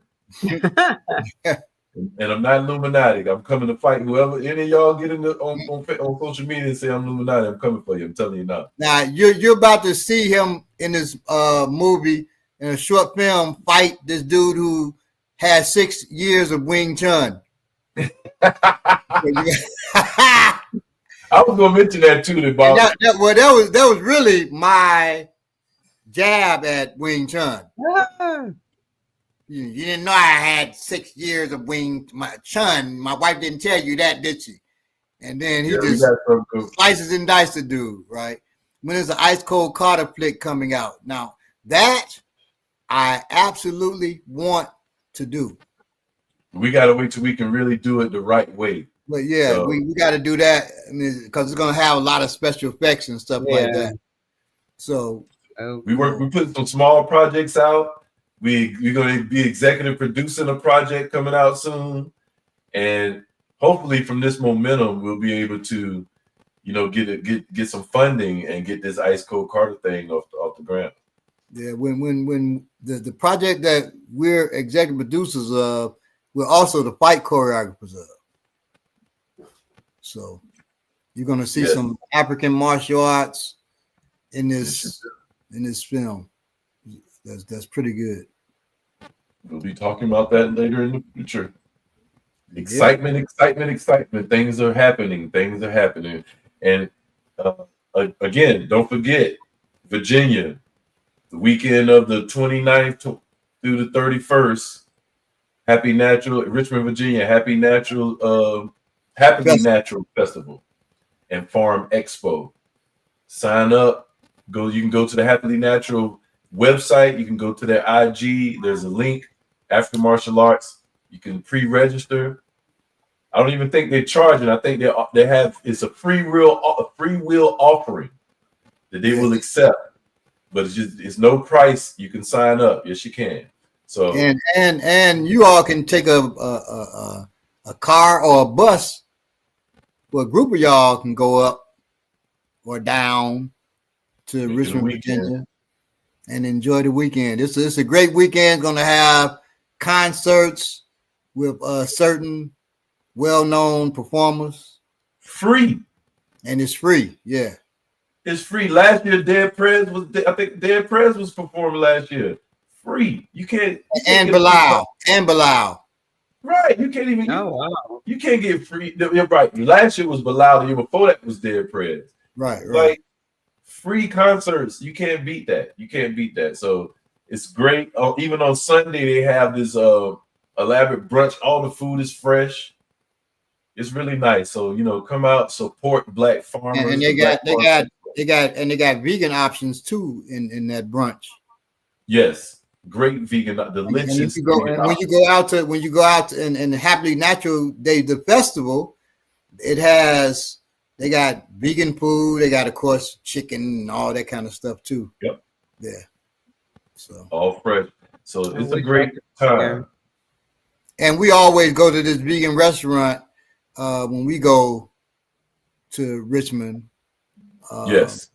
And I'm not Illuminati. I'm coming to fight whoever. Any of y'all get in on social media and say I'm Illuminati, I'm coming for you. I'm telling you now. Now you're about to see him in this movie in a short film fight this dude who had 6 years of Wing Chun. I was gonna mention that too, Bob. That was really my jab at Wing Chun. You didn't know I had 6 years of Wing Chun. My wife didn't tell you that, did she? And then he just slices and dices the dude, right? When there's an Ice Cold Carter flick coming out. Now, that I absolutely want to do. We got to wait till we can really do it the right way. But yeah, so, we got to do that because it's going to have a lot of special effects and stuff like that. So we put some small projects out. We're going to be executive producing a project coming out soon, and hopefully from this momentum we'll be able to, get some funding and get this Ice Cold Carter thing off the ground. Yeah, when the project that we're executive producers of, we're also the fight choreographers of. So you're going to see some African martial arts in this film. That's pretty good. We'll be talking about that later in the future. Excitement. Things are happening. And again, don't forget, Virginia, the weekend of the 29th through the 31st, Richmond, Virginia, Happy Natural Festival and Farm Expo. Sign up. You can go to the Happily Natural website. You can go to their IG. There's a link. African Martial Arts. You can pre-register. I don't even think they're charging. I think they have it's a free will offering that they will accept, but it's no price. You can sign up. Yes, you can. So and you all can take a car or a bus. Well, a group of y'all can go up or down to Richmond, Virginia, and enjoy the weekend. It's a great weekend. It's going to have concerts with certain well-known performers. Free. And it's free. Yeah. It's free. Last year, Dead Prez was performing last year. Free. You can't Bilal. Right. You can't even. Oh, wow. You can't get free. You're right. Last year was Bilal. The year before that was Dead Prez. Right. Like free concerts. You can't beat that. So it's great. Even on Sunday, they have this elaborate brunch. All the food is fresh. It's really nice. So come out, support Black farmers. And they got vegan options too in that brunch. Yes. Great vegan, delicious. When you go out and Happily Natural Day, the festival, they got vegan food. They got, of course, chicken and all that kind of stuff too. Yep. Yeah. So all fresh. So it's a great time. And we always go to this vegan restaurant when we go to Richmond. Yes.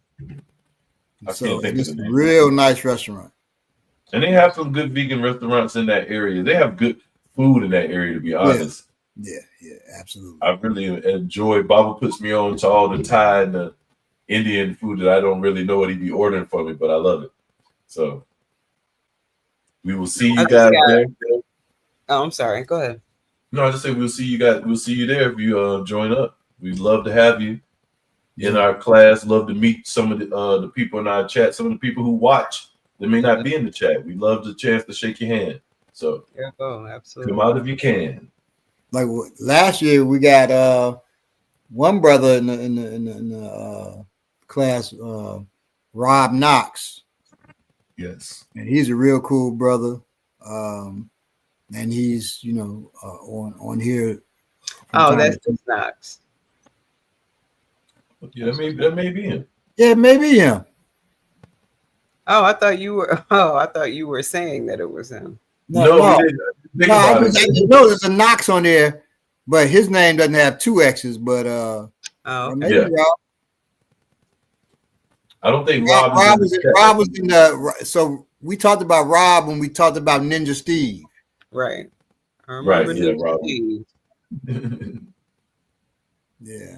So it's a real nice restaurant. And they have some good vegan restaurants in that area. They have good food in that area, to be honest. Yeah, absolutely. I really enjoy. Baba puts me on to all the Thai and the Indian food that I don't really know what he'd be ordering for me, but I love it. So we will see you guys there. Oh, I'm sorry. Go ahead. No, I just say we'll see you guys. We'll see you there if you join up. We'd love to have you in our class. Love to meet some of the people in our chat. Some of the people who watch. They may not be in the chat. We love the chance to shake your hand. So absolutely. Come out if you can. Like last year, we got one brother in the class, Rob Knox. Yes, and he's a real cool brother. And he's on here. Oh, that's just Knox. Yeah, that may be him. Yeah, maybe him. Oh, I thought you were. Oh, I thought you were saying that it was him. No, we didn't. Think I about just it. know there's a Knox on there, but his name doesn't have two X's. But Oh, okay. maybe Yeah. Rob. I don't think Rob Rob was in the. So we talked about Rob when we talked about Ninja Steve. Right. I Right, remember yeah, Ninja Rob. Steve. Yeah,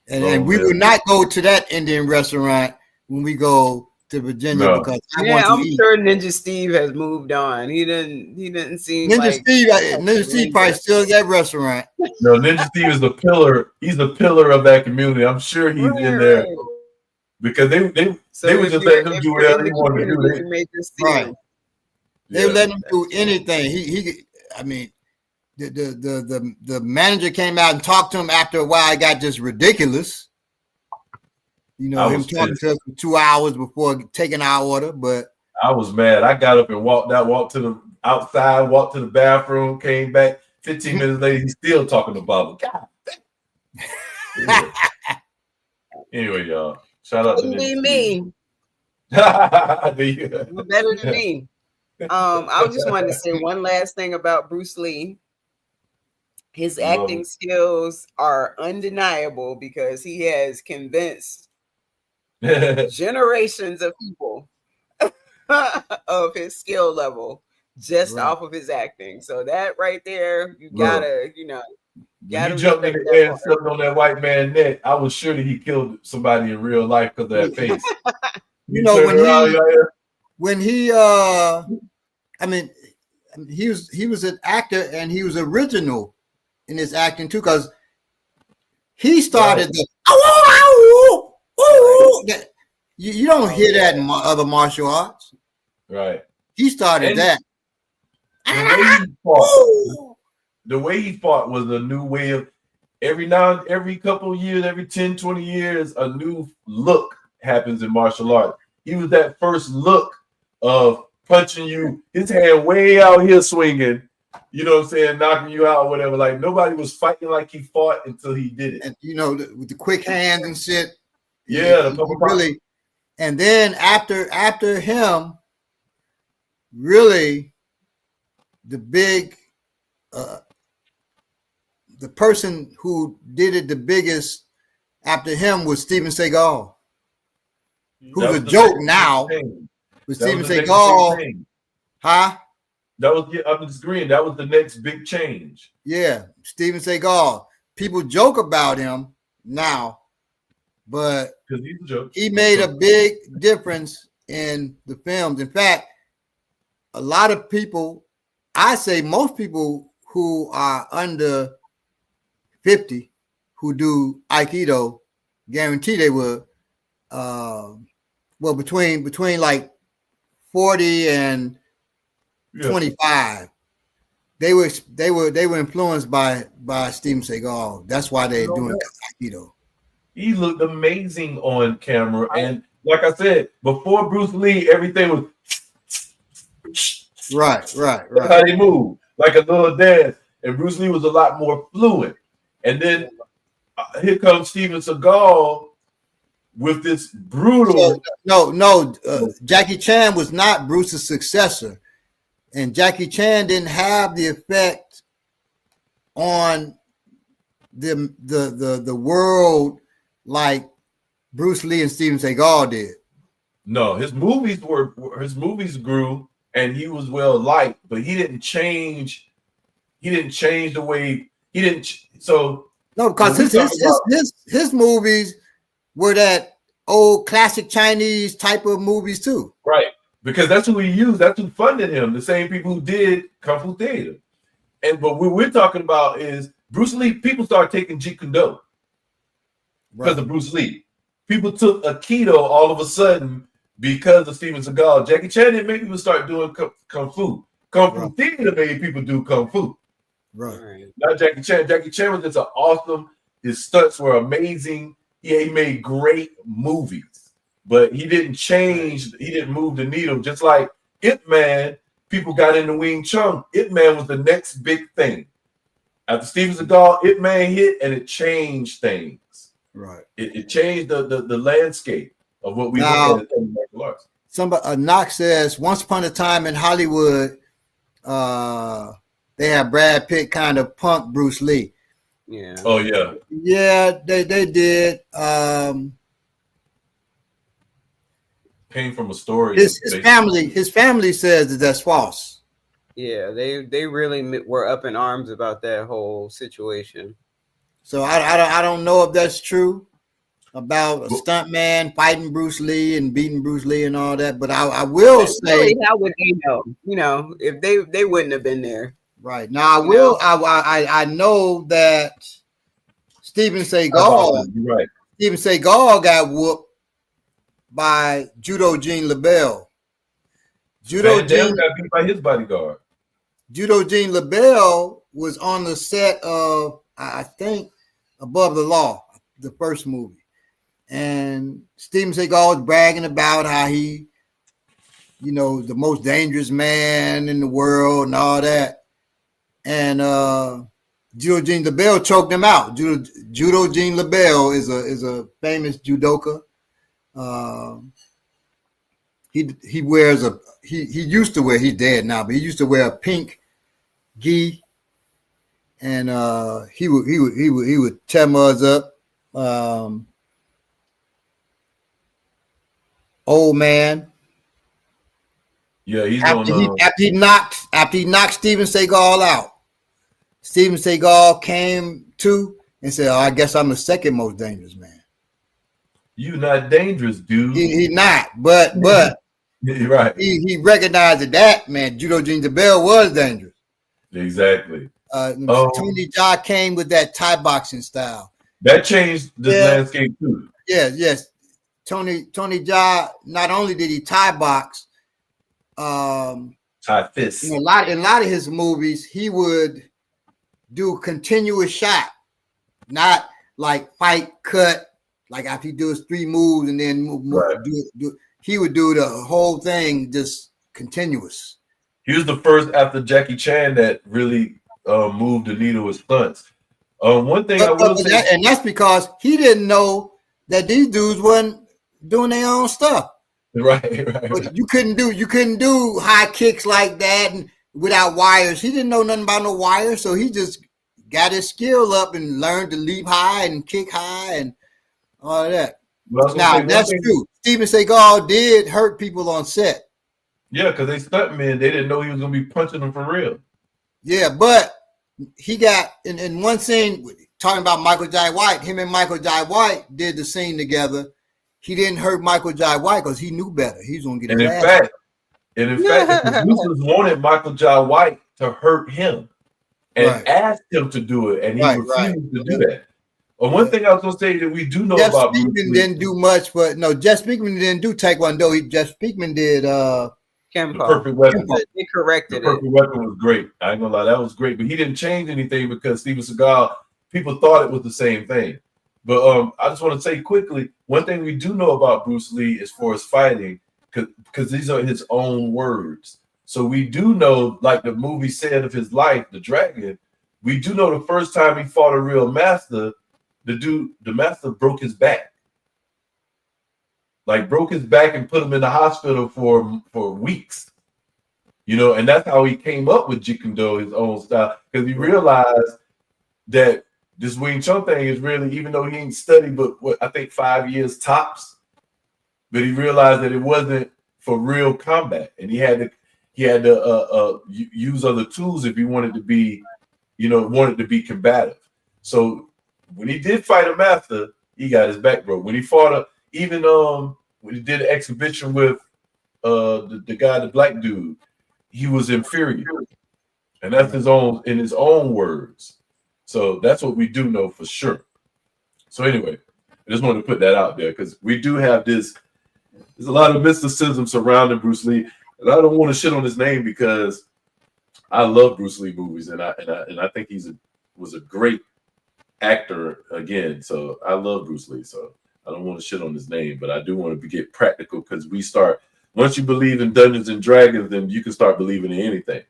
and we will not go to that Indian restaurant when we go to Virginia No. because I Yeah, want to I'm eat. sure Ninja Steve has moved on. He didn't seem Ninja like Steve probably still at that restaurant. No, Ninja Steve is the pillar. He's the pillar of that community. I'm sure he's in there right. because they So would if just you're- let him if do you're whatever in he the wanted to community, do. you may just see Right. him. They Yeah. let him do anything. He I mean, the manager came out and talked to him after a while. It got just ridiculous. You know, I him was talking pissed. to us for 2 hours before taking our order. But I was mad. I got up and walked to the outside, walked to the bathroom, came back. 15 minutes later, he's still talking about it. God. Anyway. Anyway, y'all. Shout out to Couldn't be Ninja me. Steve. You're better than me. I just wanted to say one last thing about Bruce Lee. His Love acting it. skills are undeniable because he has convinced generations of people of his skill level just Right. off of his acting. So that right there, you Look. gotta, When he jumped in the air and stepped on that white man's neck, I was sure that he killed somebody in real life because of that face. You know, turned around, when he I mean, he was an actor and he was original in his acting too, because he started the you don't hear that in other martial arts. right. He started And that. The way he fought was a new way of every couple of years, every 10, 20 years, a new look happens in martial arts. He was that first look of punching you, his hand way out here swinging, you know what I'm saying, knocking you out or whatever. Like nobody was fighting like he fought until he did it. And you know, with the quick hands and shit. Yeah, he really. And then after him, really, the big, the person who did it the biggest after him was Steven Seagal, who's a joke now. With Steven Seagal, huh? That was, I'm disagreeing. That was the next big change. Yeah, Steven Seagal. People joke about him now, but Because he's a joke. he made a big difference in the films. In fact, a lot of people, I say most people who are under 50 who do Aikido, guarantee they were between like 40 and 25. They were influenced by Steven Seagal. That's why they're doing Aikido. He looked amazing on camera, and like I said, before Bruce Lee, everything was right. That's how they moved, like a little dance. And Bruce Lee was a lot more fluid. And then here comes Steven Seagal with this brutal. Jackie Chan was not Bruce's successor, and Jackie Chan didn't have the effect on the world like Bruce Lee and Steven Seagal did. No, his movies grew, and he was well liked, but he didn't change. He didn't change the way he didn't. So no, because his movies were that old classic Chinese type of movies too. Right, because that's who he used. That's who funded him. The same people who did Kung Fu Theater. But what we're talking about is Bruce Lee. People started taking Jeet Kune Do because of Bruce Lee. People took Aikido all of a sudden because of Steven Seagal. Jackie Chan didn't make people start doing Kung Fu. Kung Fu Theater made people do Kung Fu. Right. Not Jackie Chan. Jackie Chan was just an awesome. His stunts were amazing. He made great movies, but he didn't change. He didn't move the needle. Just like Ip Man, people got into Wing Chun. Ip Man was the next big thing. After Steven Seagal, Ip Man hit, and it changed things. Right. It changed the landscape of what we look at in martial arts. Knox says, once upon a time in Hollywood, they had Brad Pitt kind of punk Bruce Lee. Yeah. Oh yeah. Yeah, they did. Came from a story. His family says that that's false. Yeah, they really were up in arms about that whole situation. So I don't know if that's true about a stuntman fighting Bruce Lee and beating Bruce Lee and all that. But I will say, really, how would they know? You know, if they wouldn't have been there. right now, I know that Steven Seagal. You're right. Steven Seagal got whooped by Judo Gene LaBelle. Van Damme got beat by his bodyguard. Judo Gene LaBelle was on the set of, I think, Above the Law, the first movie. And Steven Seagal was bragging about how he, the most dangerous man in the world and all that. And Judo Gene LaBelle choked him out. Judo Gene LaBelle is a famous judoka. He wears he used to wear, he's dead now, but he used to wear a pink gi, and he would tear us up. Old man. Yeah, he's after he knocked Steven Seagal out. Steven Seagal came to and said, "Oh, I guess I'm the second most dangerous man." You not dangerous, dude. He not, but You're right. He recognized that man, Judo Gene LaBelle was dangerous. Exactly. Tony Jaa came with that Thai boxing style. That changed the landscape too. Yes. Tony Jaa, not only did he Thai box, Thai fist. In a lot of his movies, he would do continuous shot, not like fight cut, like after he does 3 moves and then he would do the whole thing just continuous. He was the first after Jackie Chan that really moved the needle with stunts. One thing I will say, and that's because he didn't know that these dudes wasn't doing their own stuff. Right. But you couldn't do high kicks like that and without wires. He didn't know nothing about no wires, so he just got his skill up and learned to leap high and kick high and all of that. Now that's true. Steven Seagal did hurt people on set. Yeah, because they stuntmen, they didn't know he was gonna be punching them for real. Yeah, but he got in one scene talking about Michael Jai White. Him and Michael Jai White did the scene together. He didn't hurt Michael Jai White because he knew better. He's gonna get. In fact, the producers wanted Michael Jai White to hurt him and asked him to do it, and he refused to do that. One thing I was gonna say that we do know about Jeff Speakman didn't do much, but no, Jeff Speakman didn't do Taekwondo. Jeff Speakman did The Perfect Weapon. They corrected The Perfect Weapon was great. I ain't gonna lie, that was great. But he didn't change anything because Steven Seagal, people thought it was the same thing. But I just want to say quickly, one thing we do know about Bruce Lee as far as fighting, because these are his own words. So we do know, like the movie said of his life, The Dragon, we do know the first time he fought a real master, the master broke his back. Like broke his back and put him in the hospital for weeks. And that's how he came up with Jeet Kune Do, his own style, because he realized that this Wing Chun thing is really, even though he ain't studied, but I think 5 years tops, but he realized that it wasn't for real combat, and he had to use other tools if he wanted to be, combative. So when he did fight a master, he got his back broke. When he fought when he did an exhibition with the guy, the black dude, he was inferior, and that's in his own words. So that's what we do know for sure. So anyway, I just wanted to put that out there because we do have this. There's a lot of mysticism surrounding Bruce Lee, and I don't want to shit on his name because I love Bruce Lee movies, and I think was a great actor again. So I love Bruce Lee. So I don't want to shit on his name, but I do want to get practical because once you believe in Dungeons and Dragons, then you can start believing in anything.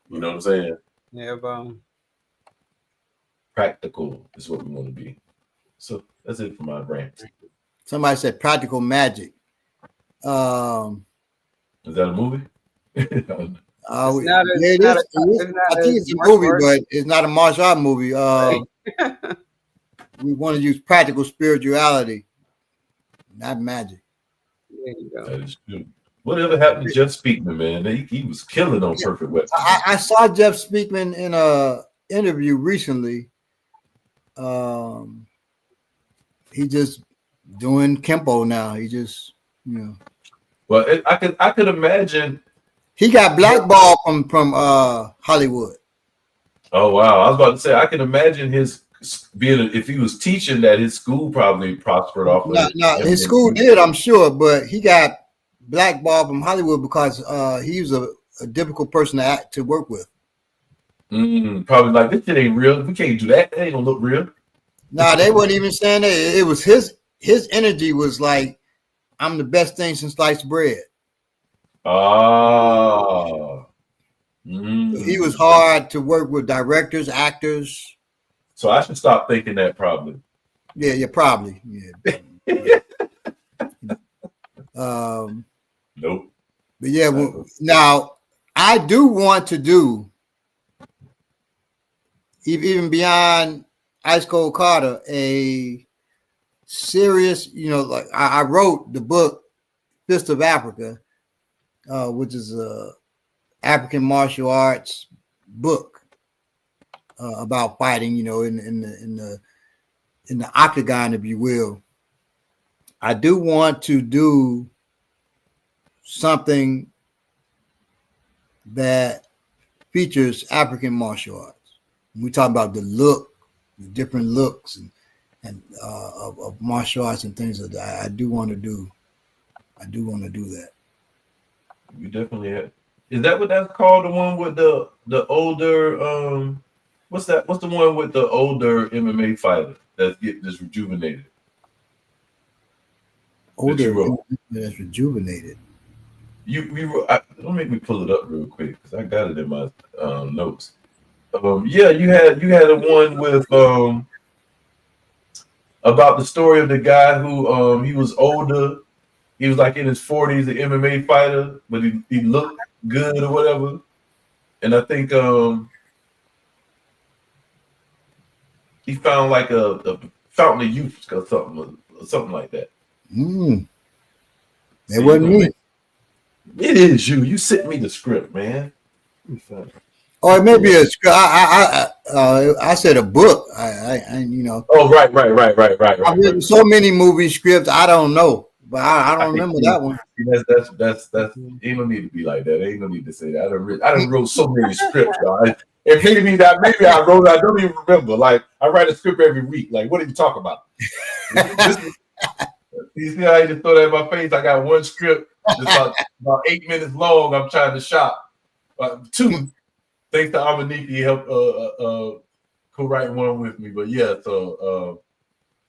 You know what I'm saying? Yeah, but practical is what we want to be. So that's it for my rant. Somebody said practical magic. Is that a movie? It's not a- yeah, it it's not is. a- it's not I think it's a martial movie, arts. but it's not a martial art movie. We want to use practical spirituality, not magic. There you go. That is true. Whatever happened to Jeff Speakman, man? He was killing on Perfect Weapon. I saw Jeff Speakman in a interview recently. He just doing Kempo now. He just, you know. Well, I could imagine. He got blackballed from Hollywood. Oh wow! I was about to say I can imagine his being if he was teaching that his school probably prospered off of it. No, his school did, I'm sure, but he got blackballed from Hollywood because he was a difficult person to work with. Probably like this shit ain't real. We can't do that. That ain't gonna look real. No, they weren't even saying that. It was his energy was like, I'm the best thing since sliced bread. He was hard to work with directors, actors. So I should stop thinking that probably. Yeah, probably. Yeah. Nope. But yeah, well, now I do want to do even beyond Ice Cold Carter a serious, like I wrote the book Fist of Africa, which is a African martial arts book about fighting, in the octagon, if you will. I do want to do something that features African martial arts. We talk about the different looks and of martial arts and things like that. I do want to do that. You definitely have. Is that what that's called? The one with the older what's that? What's the one with the older MMA fighter that's rejuvenated? That's rejuvenated. Don't make me pull it up real quick because I got it in my notes. Yeah, you had a one with about the story of the guy who he was older. He was like in his 40s, an MMA fighter, but he looked good or whatever. And I think he found like a fountain of youth or something like that. It wasn't me. It is you. You sent me the script, man. Or it may be a script. I said a book. Oh, right. I've written so many movie scripts. I don't know, but I don't remember that one. That's ain't no need to be like that. Ain't no need to say that. I done wrote so many scripts, y'all. If maybe I wrote it, I don't even remember. Like I write a script every week. Like, what are you talking about? You see how I just throw that in my face? I got one script that's about 8 minutes long. I'm trying to shop. 2. Thanks to Amaniki helped co-write one with me. But yeah, so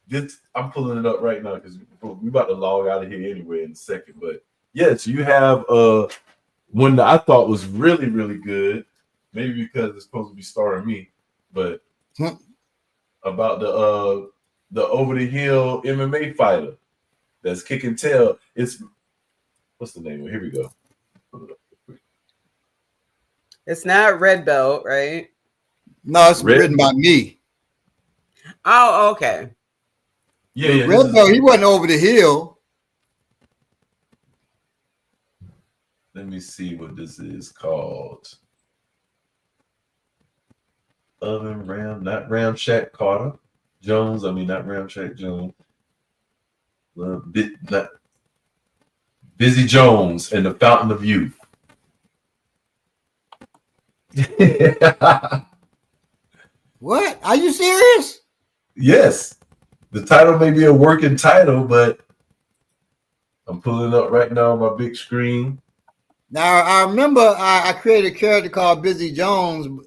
this I'm pulling it up right now because we're about to log out of here anyway in a second. But yes, you have one that I thought was really, really good. Maybe because it's supposed to be starring me, but about the over the hill MMA fighter that's kicking tail. What's the name? Here we go. It's not Red Belt, right? No, it's written by me. Oh, okay. Yeah. Red Belt, he wasn't over the hill. Let me see what this is called. Not Ramshack Carter Jones. I mean, not Ramshack Jones. Busy Jones and the Fountain of Youth. What? Are you serious? Yes. The title may be a working title, but I'm pulling it up right now on my big screen. Now, I remember I created a character called Busy Jones, and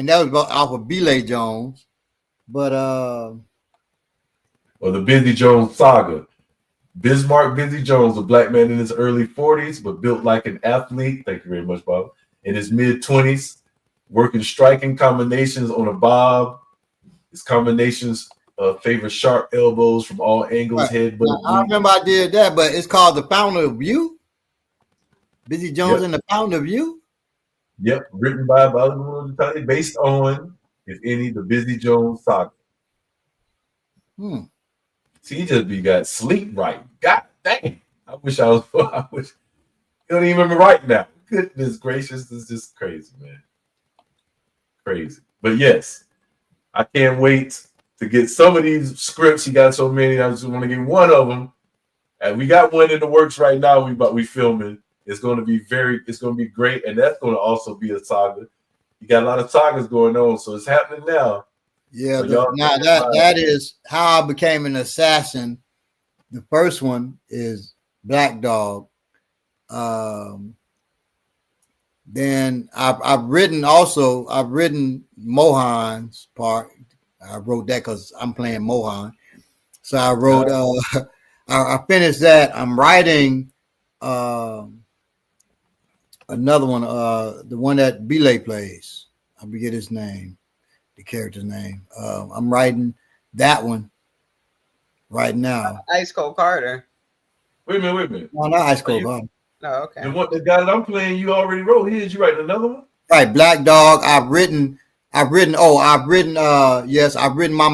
that was off of Belay Jones. But or the Busy Jones saga. Bismarck Busy Jones, a black man in his early 40s, but built like an athlete. Thank you very much, Bob. In his mid-20s, working striking combinations on a bob. His combinations favor sharp elbows from all angles, Right. headbutt. Now, I remember I did that, but it's called The Fountain of Youth. Busy Jones and The Fountain of Youth. Yep, written by Balamoon Natali, based on, if any, the Busy Jones saga. See, he just got sleep right. God dang. I wish I was, I wish, you don't even remember right now. Goodness gracious, this is just crazy, man. Crazy. But yes, I can't wait to get some of these scripts. He got so many. I just want to get one of them. And we got one in the works right now. We filming. It's going to be great. And that's going to also be a saga. You got a lot of sagas going on. So it's happening now. Yeah, So now that is How I Became an Assassin. The first one is Black Dog. Then I've written Mohan's part. I wrote that because I'm playing Mohan. So I wrote I finished that. I'm writing another one, the one that Belay plays. I forget his name, the character's name. I'm writing that one right now. Ice Cold Carter. Wait a minute. No, not Ice Cold Carter. Oh, okay. And what the guy that I'm playing, you already wrote his. You writing another one? Right, Black Dog. I've written Mama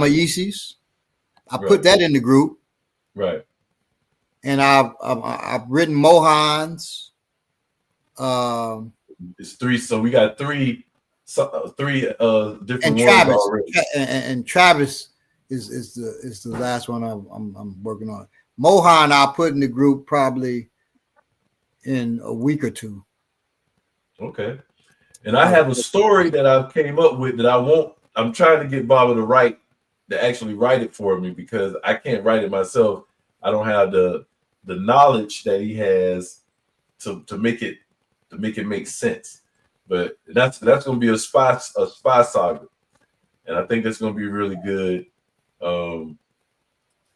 Yeezy's. I put that in the group. Right. And I've written Mohan's. It's three. So we got three different And ones Travis. already. And Travis is the last one I'm working on. Mohan I'll put in the group probably in a week or two. Okay. And I have a story that I came up with that I'm trying to get Baba to actually write it for me because I can't write it myself. I don't have the knowledge that he has to make it make sense. But that's going to be a spy saga. And I think that's going to be really good.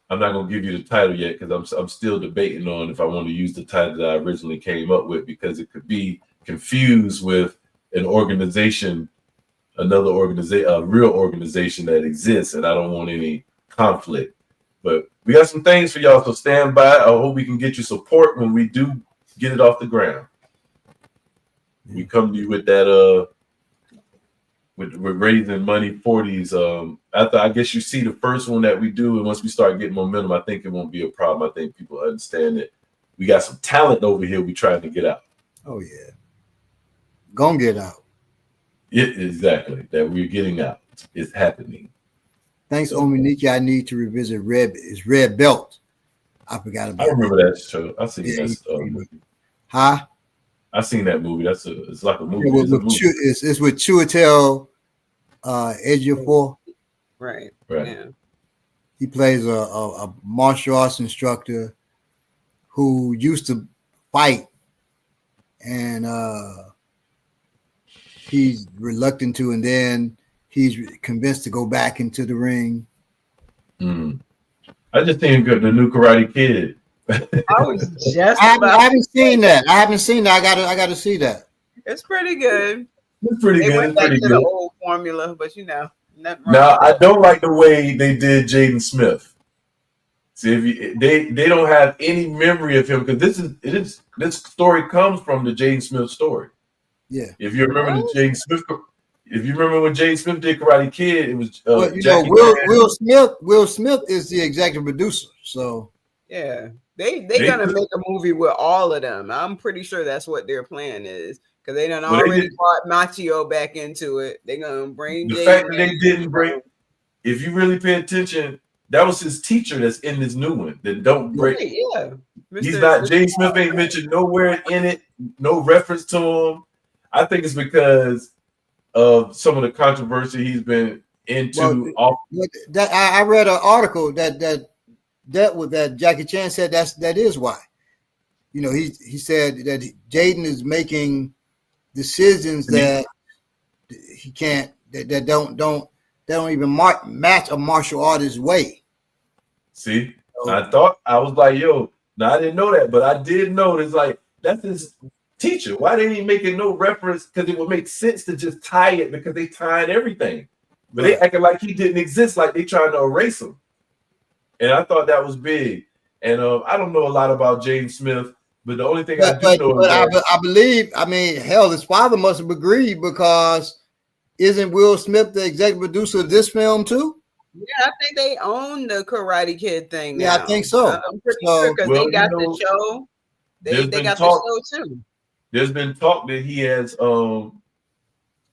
I'm not going to give you the title yet because I'm still debating on if I want to use the title that I originally came up with because it could be confused with an organization, a real organization that exists, and I don't want any conflict. But we got some things for y'all, so stand by. I hope we can get you support when we do get it off the ground. We come to you with that with raising money for these. After I guess you see the first one that we do, and once we start getting momentum, I think it won't be a problem. I think people understand that we got some talent over here we trying to get out. Oh yeah. Gonna get out. Exactly. That we're getting out. It's happening. Thanks, Ominiki. I need to revisit Red Belt. I forgot about I remember that show. I seen that movie. Huh? I seen that movie. It's like a movie. It's with Chiwetel Ejiofor. Right. Right. Yeah. He plays a martial arts instructor who used to fight, and he's reluctant to, and then he's convinced to go back into the ring. I just seen the new Karate Kid. I was just I haven't seen that. I got to see that. It's pretty good. It's pretty They good. went It's back pretty to good. the old formula, but nothing wrong Now with I don't like the way they did Jaden Smith. See, if they don't have any memory of him because this story comes from the Jaden Smith story. Yeah. If you remember the Jaden Smith, if you remember when Jaden Smith did Karate Kid, it was Will Smith is the executive producer, so Yeah, they gonna make a movie with all of them. I'm pretty sure that's what their plan is because they done already brought Machio back into it. They're gonna bring the fact that they didn't bring. If you really pay attention, that was his teacher that's in this new one. That don't break. Right, yeah, He's not. Jaden Smith ain't mentioned nowhere in it. No reference to him. I think it's because of some of the controversy he's been into. I read an article that Jackie Chan said that is why. You know, he said that Jaden is making decisions that he can't that don't even match a martial artist's way. See, I was like, yo, now I didn't know that, but I did know it's like that's his teacher. Why didn't he make no reference? Because it would make sense to just tie it because they tied everything. but they acting like he didn't exist, like they trying to erase him. And I thought that was big. And I don't know a lot about James Smith, but the only thing I do know is that I believe, I mean, hell, his father must have agreed, because isn't Will Smith the executive producer of this film too? Yeah, I think they own the Karate Kid thing now. Yeah, I think so. I'm pretty sure, because they got the show. They got the show too. There's been talk that he has, for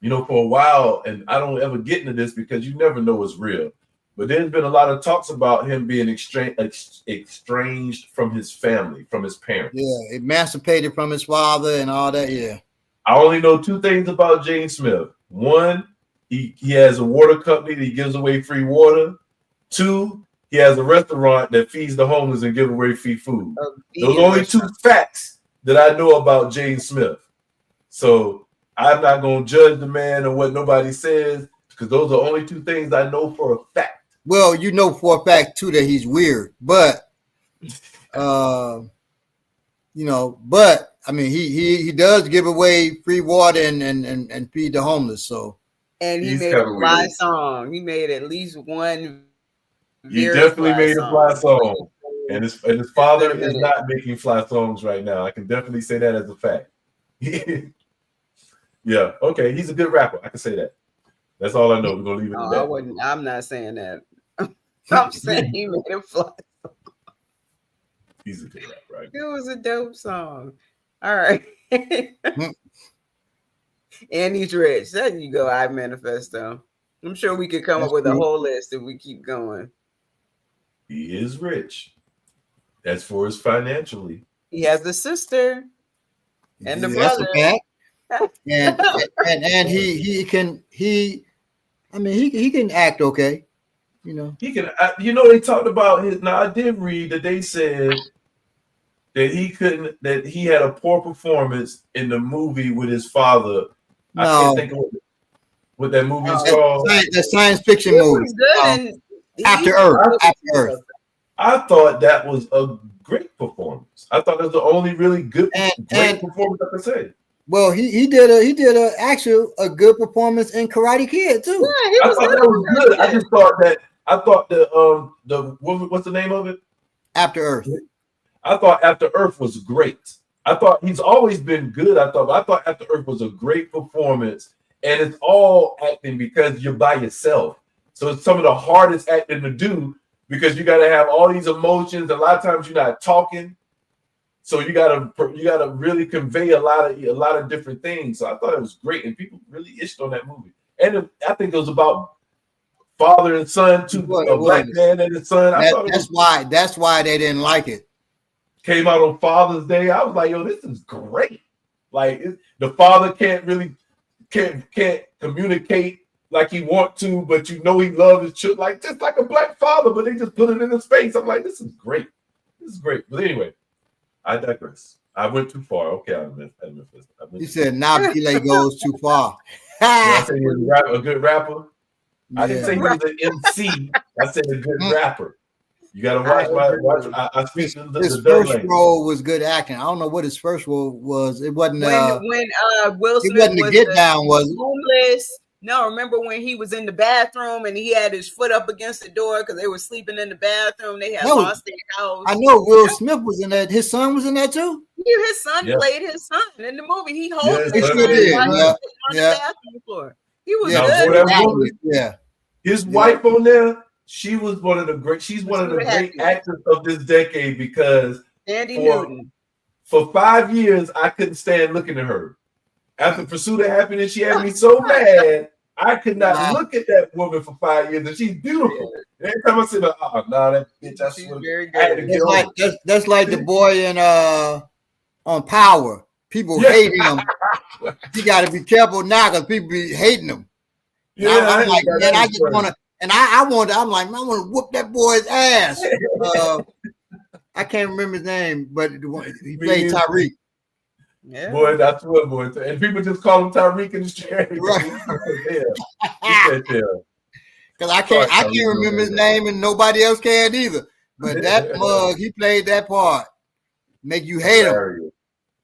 a while, and I don't ever get into this because you never know what's real. But there's been a lot of talks about him being estranged from his family, from his parents. Yeah, emancipated from his father and all that. Yeah. I only know two things about James Smith. One, he has a water company that he gives away free water. Two, he has a restaurant that feeds the homeless and gives away free food. Those are only two facts that I know about James Smith. So I'm not going to judge the man or what nobody says, because those are only two things I know for a fact. Well, you know for a fact too that he's weird, but but I mean he does give away free water and feed the homeless. So, and he made a fly song. He made at least one. He definitely made a fly song, and his father is not making fly songs right now. I can definitely say that as a fact. Yeah, okay, he's a good rapper. I can say that. That's all I know. We're gonna leave it at that. I'm not saying that. I'm saying he made a fly song. He's a good rapper, right? It was a dope song. All right. And he's rich. There you go, I Manifesto. I'm sure we could come up with a whole list if we keep going. He is rich. As far as financially. He has the sister and the brother. and he can act okay, He can, they talked about his. Now I did read that they said that he had a poor performance in the movie with his father. No. I can't think of what that movie is called. The science fiction movie. After Earth. I thought that was a great performance. I thought it was the only really good great performance I could say. Well, he did a good performance in Karate Kid too. Yeah, I thought that was good. I thought what's the name of it? After Earth. I thought After Earth was great. I thought he's always been good. I thought After Earth was a great performance, and it's all acting because you're by yourself. So it's some of the hardest acting to do because you got to have all these emotions. A lot of times you're not talking. So you gotta really convey a lot of different things. So I thought it was great, and people really itched on that movie. And I think it was about father and son, a black man and his son. That's why they didn't like it. Came out on Father's Day. I was like, yo, this is great. Like the father can't communicate like he want to, but he loves his children, like just like a black father, but they just put it in his face. I'm like, this is great. This is great. But anyway. I digress. I went too far. Okay, I admit this. He said Nabile goes too far. I said he was a good rapper. Yeah. I didn't say he was an MC. I said a good rapper. You got to watch. I speak his first role was good acting. I don't know what his first role was. It wasn't when Will Smith wasn't the Get Down, was it? Homeless. No, remember when he was in the bathroom and he had his foot up against the door because they were sleeping in the bathroom. They had lost their house. I know Will Smith was in that. His son was in that too. Yeah, his son played his son in the movie. He holds his son on the bathroom floor. He was good. His wife on there, she was one of the great. She's one of the great actors of this decade because Andy Newton. For 5 years, I couldn't stand looking at her. After Pursuit of Happiness, she had me so mad. I could not look at that woman for 5 years, and she's beautiful. Every time I see her, that bitch, I swear. That's like the boy in on Power. People hate him. You got to be careful now because people be hating him. Yeah, I'm like, man, I just want to, and I'm like, man, I want to whoop that boy's ass. I can't remember his name, but he played Tariq. Yeah. Boy, that's what boy. And people just call him Tariq in the street. Right. Because I can't remember his name and nobody else can either. But that mug, he played that part. Make you hate him.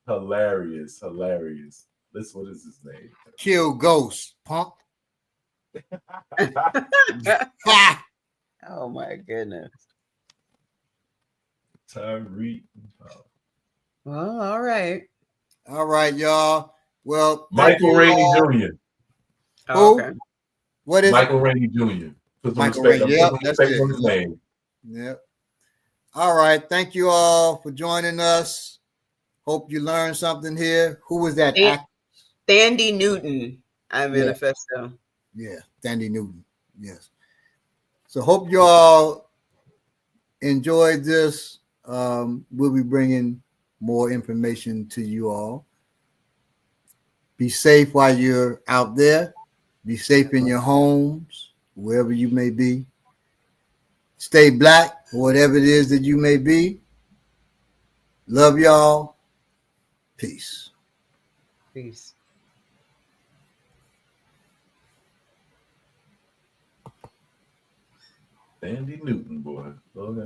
Hilarious. What is his name? Kill Ghost, punk. Ha! Oh my goodness. Tyreek. Well, all right. All right, y'all. Well, thank Michael you Rainey all. Jr. Who? Okay. What is it? Michael Rainey Jr. Put some Michael respect. Rainey. Put Yep, some that's respect it. on his name. Yep. All right. Thank you all for joining us. Hope you learned something here. Who was that actor? Thandie Newton. I manifesto. Yeah, Thandie Newton. Yes. So hope you all enjoyed this. We'll be bringing more information to you all. Be safe while you're out there. Be safe in your homes, wherever you may be. Stay black, whatever it is that you may be. Love y'all. Peace. Peace. Thandie Newton, boy. Lord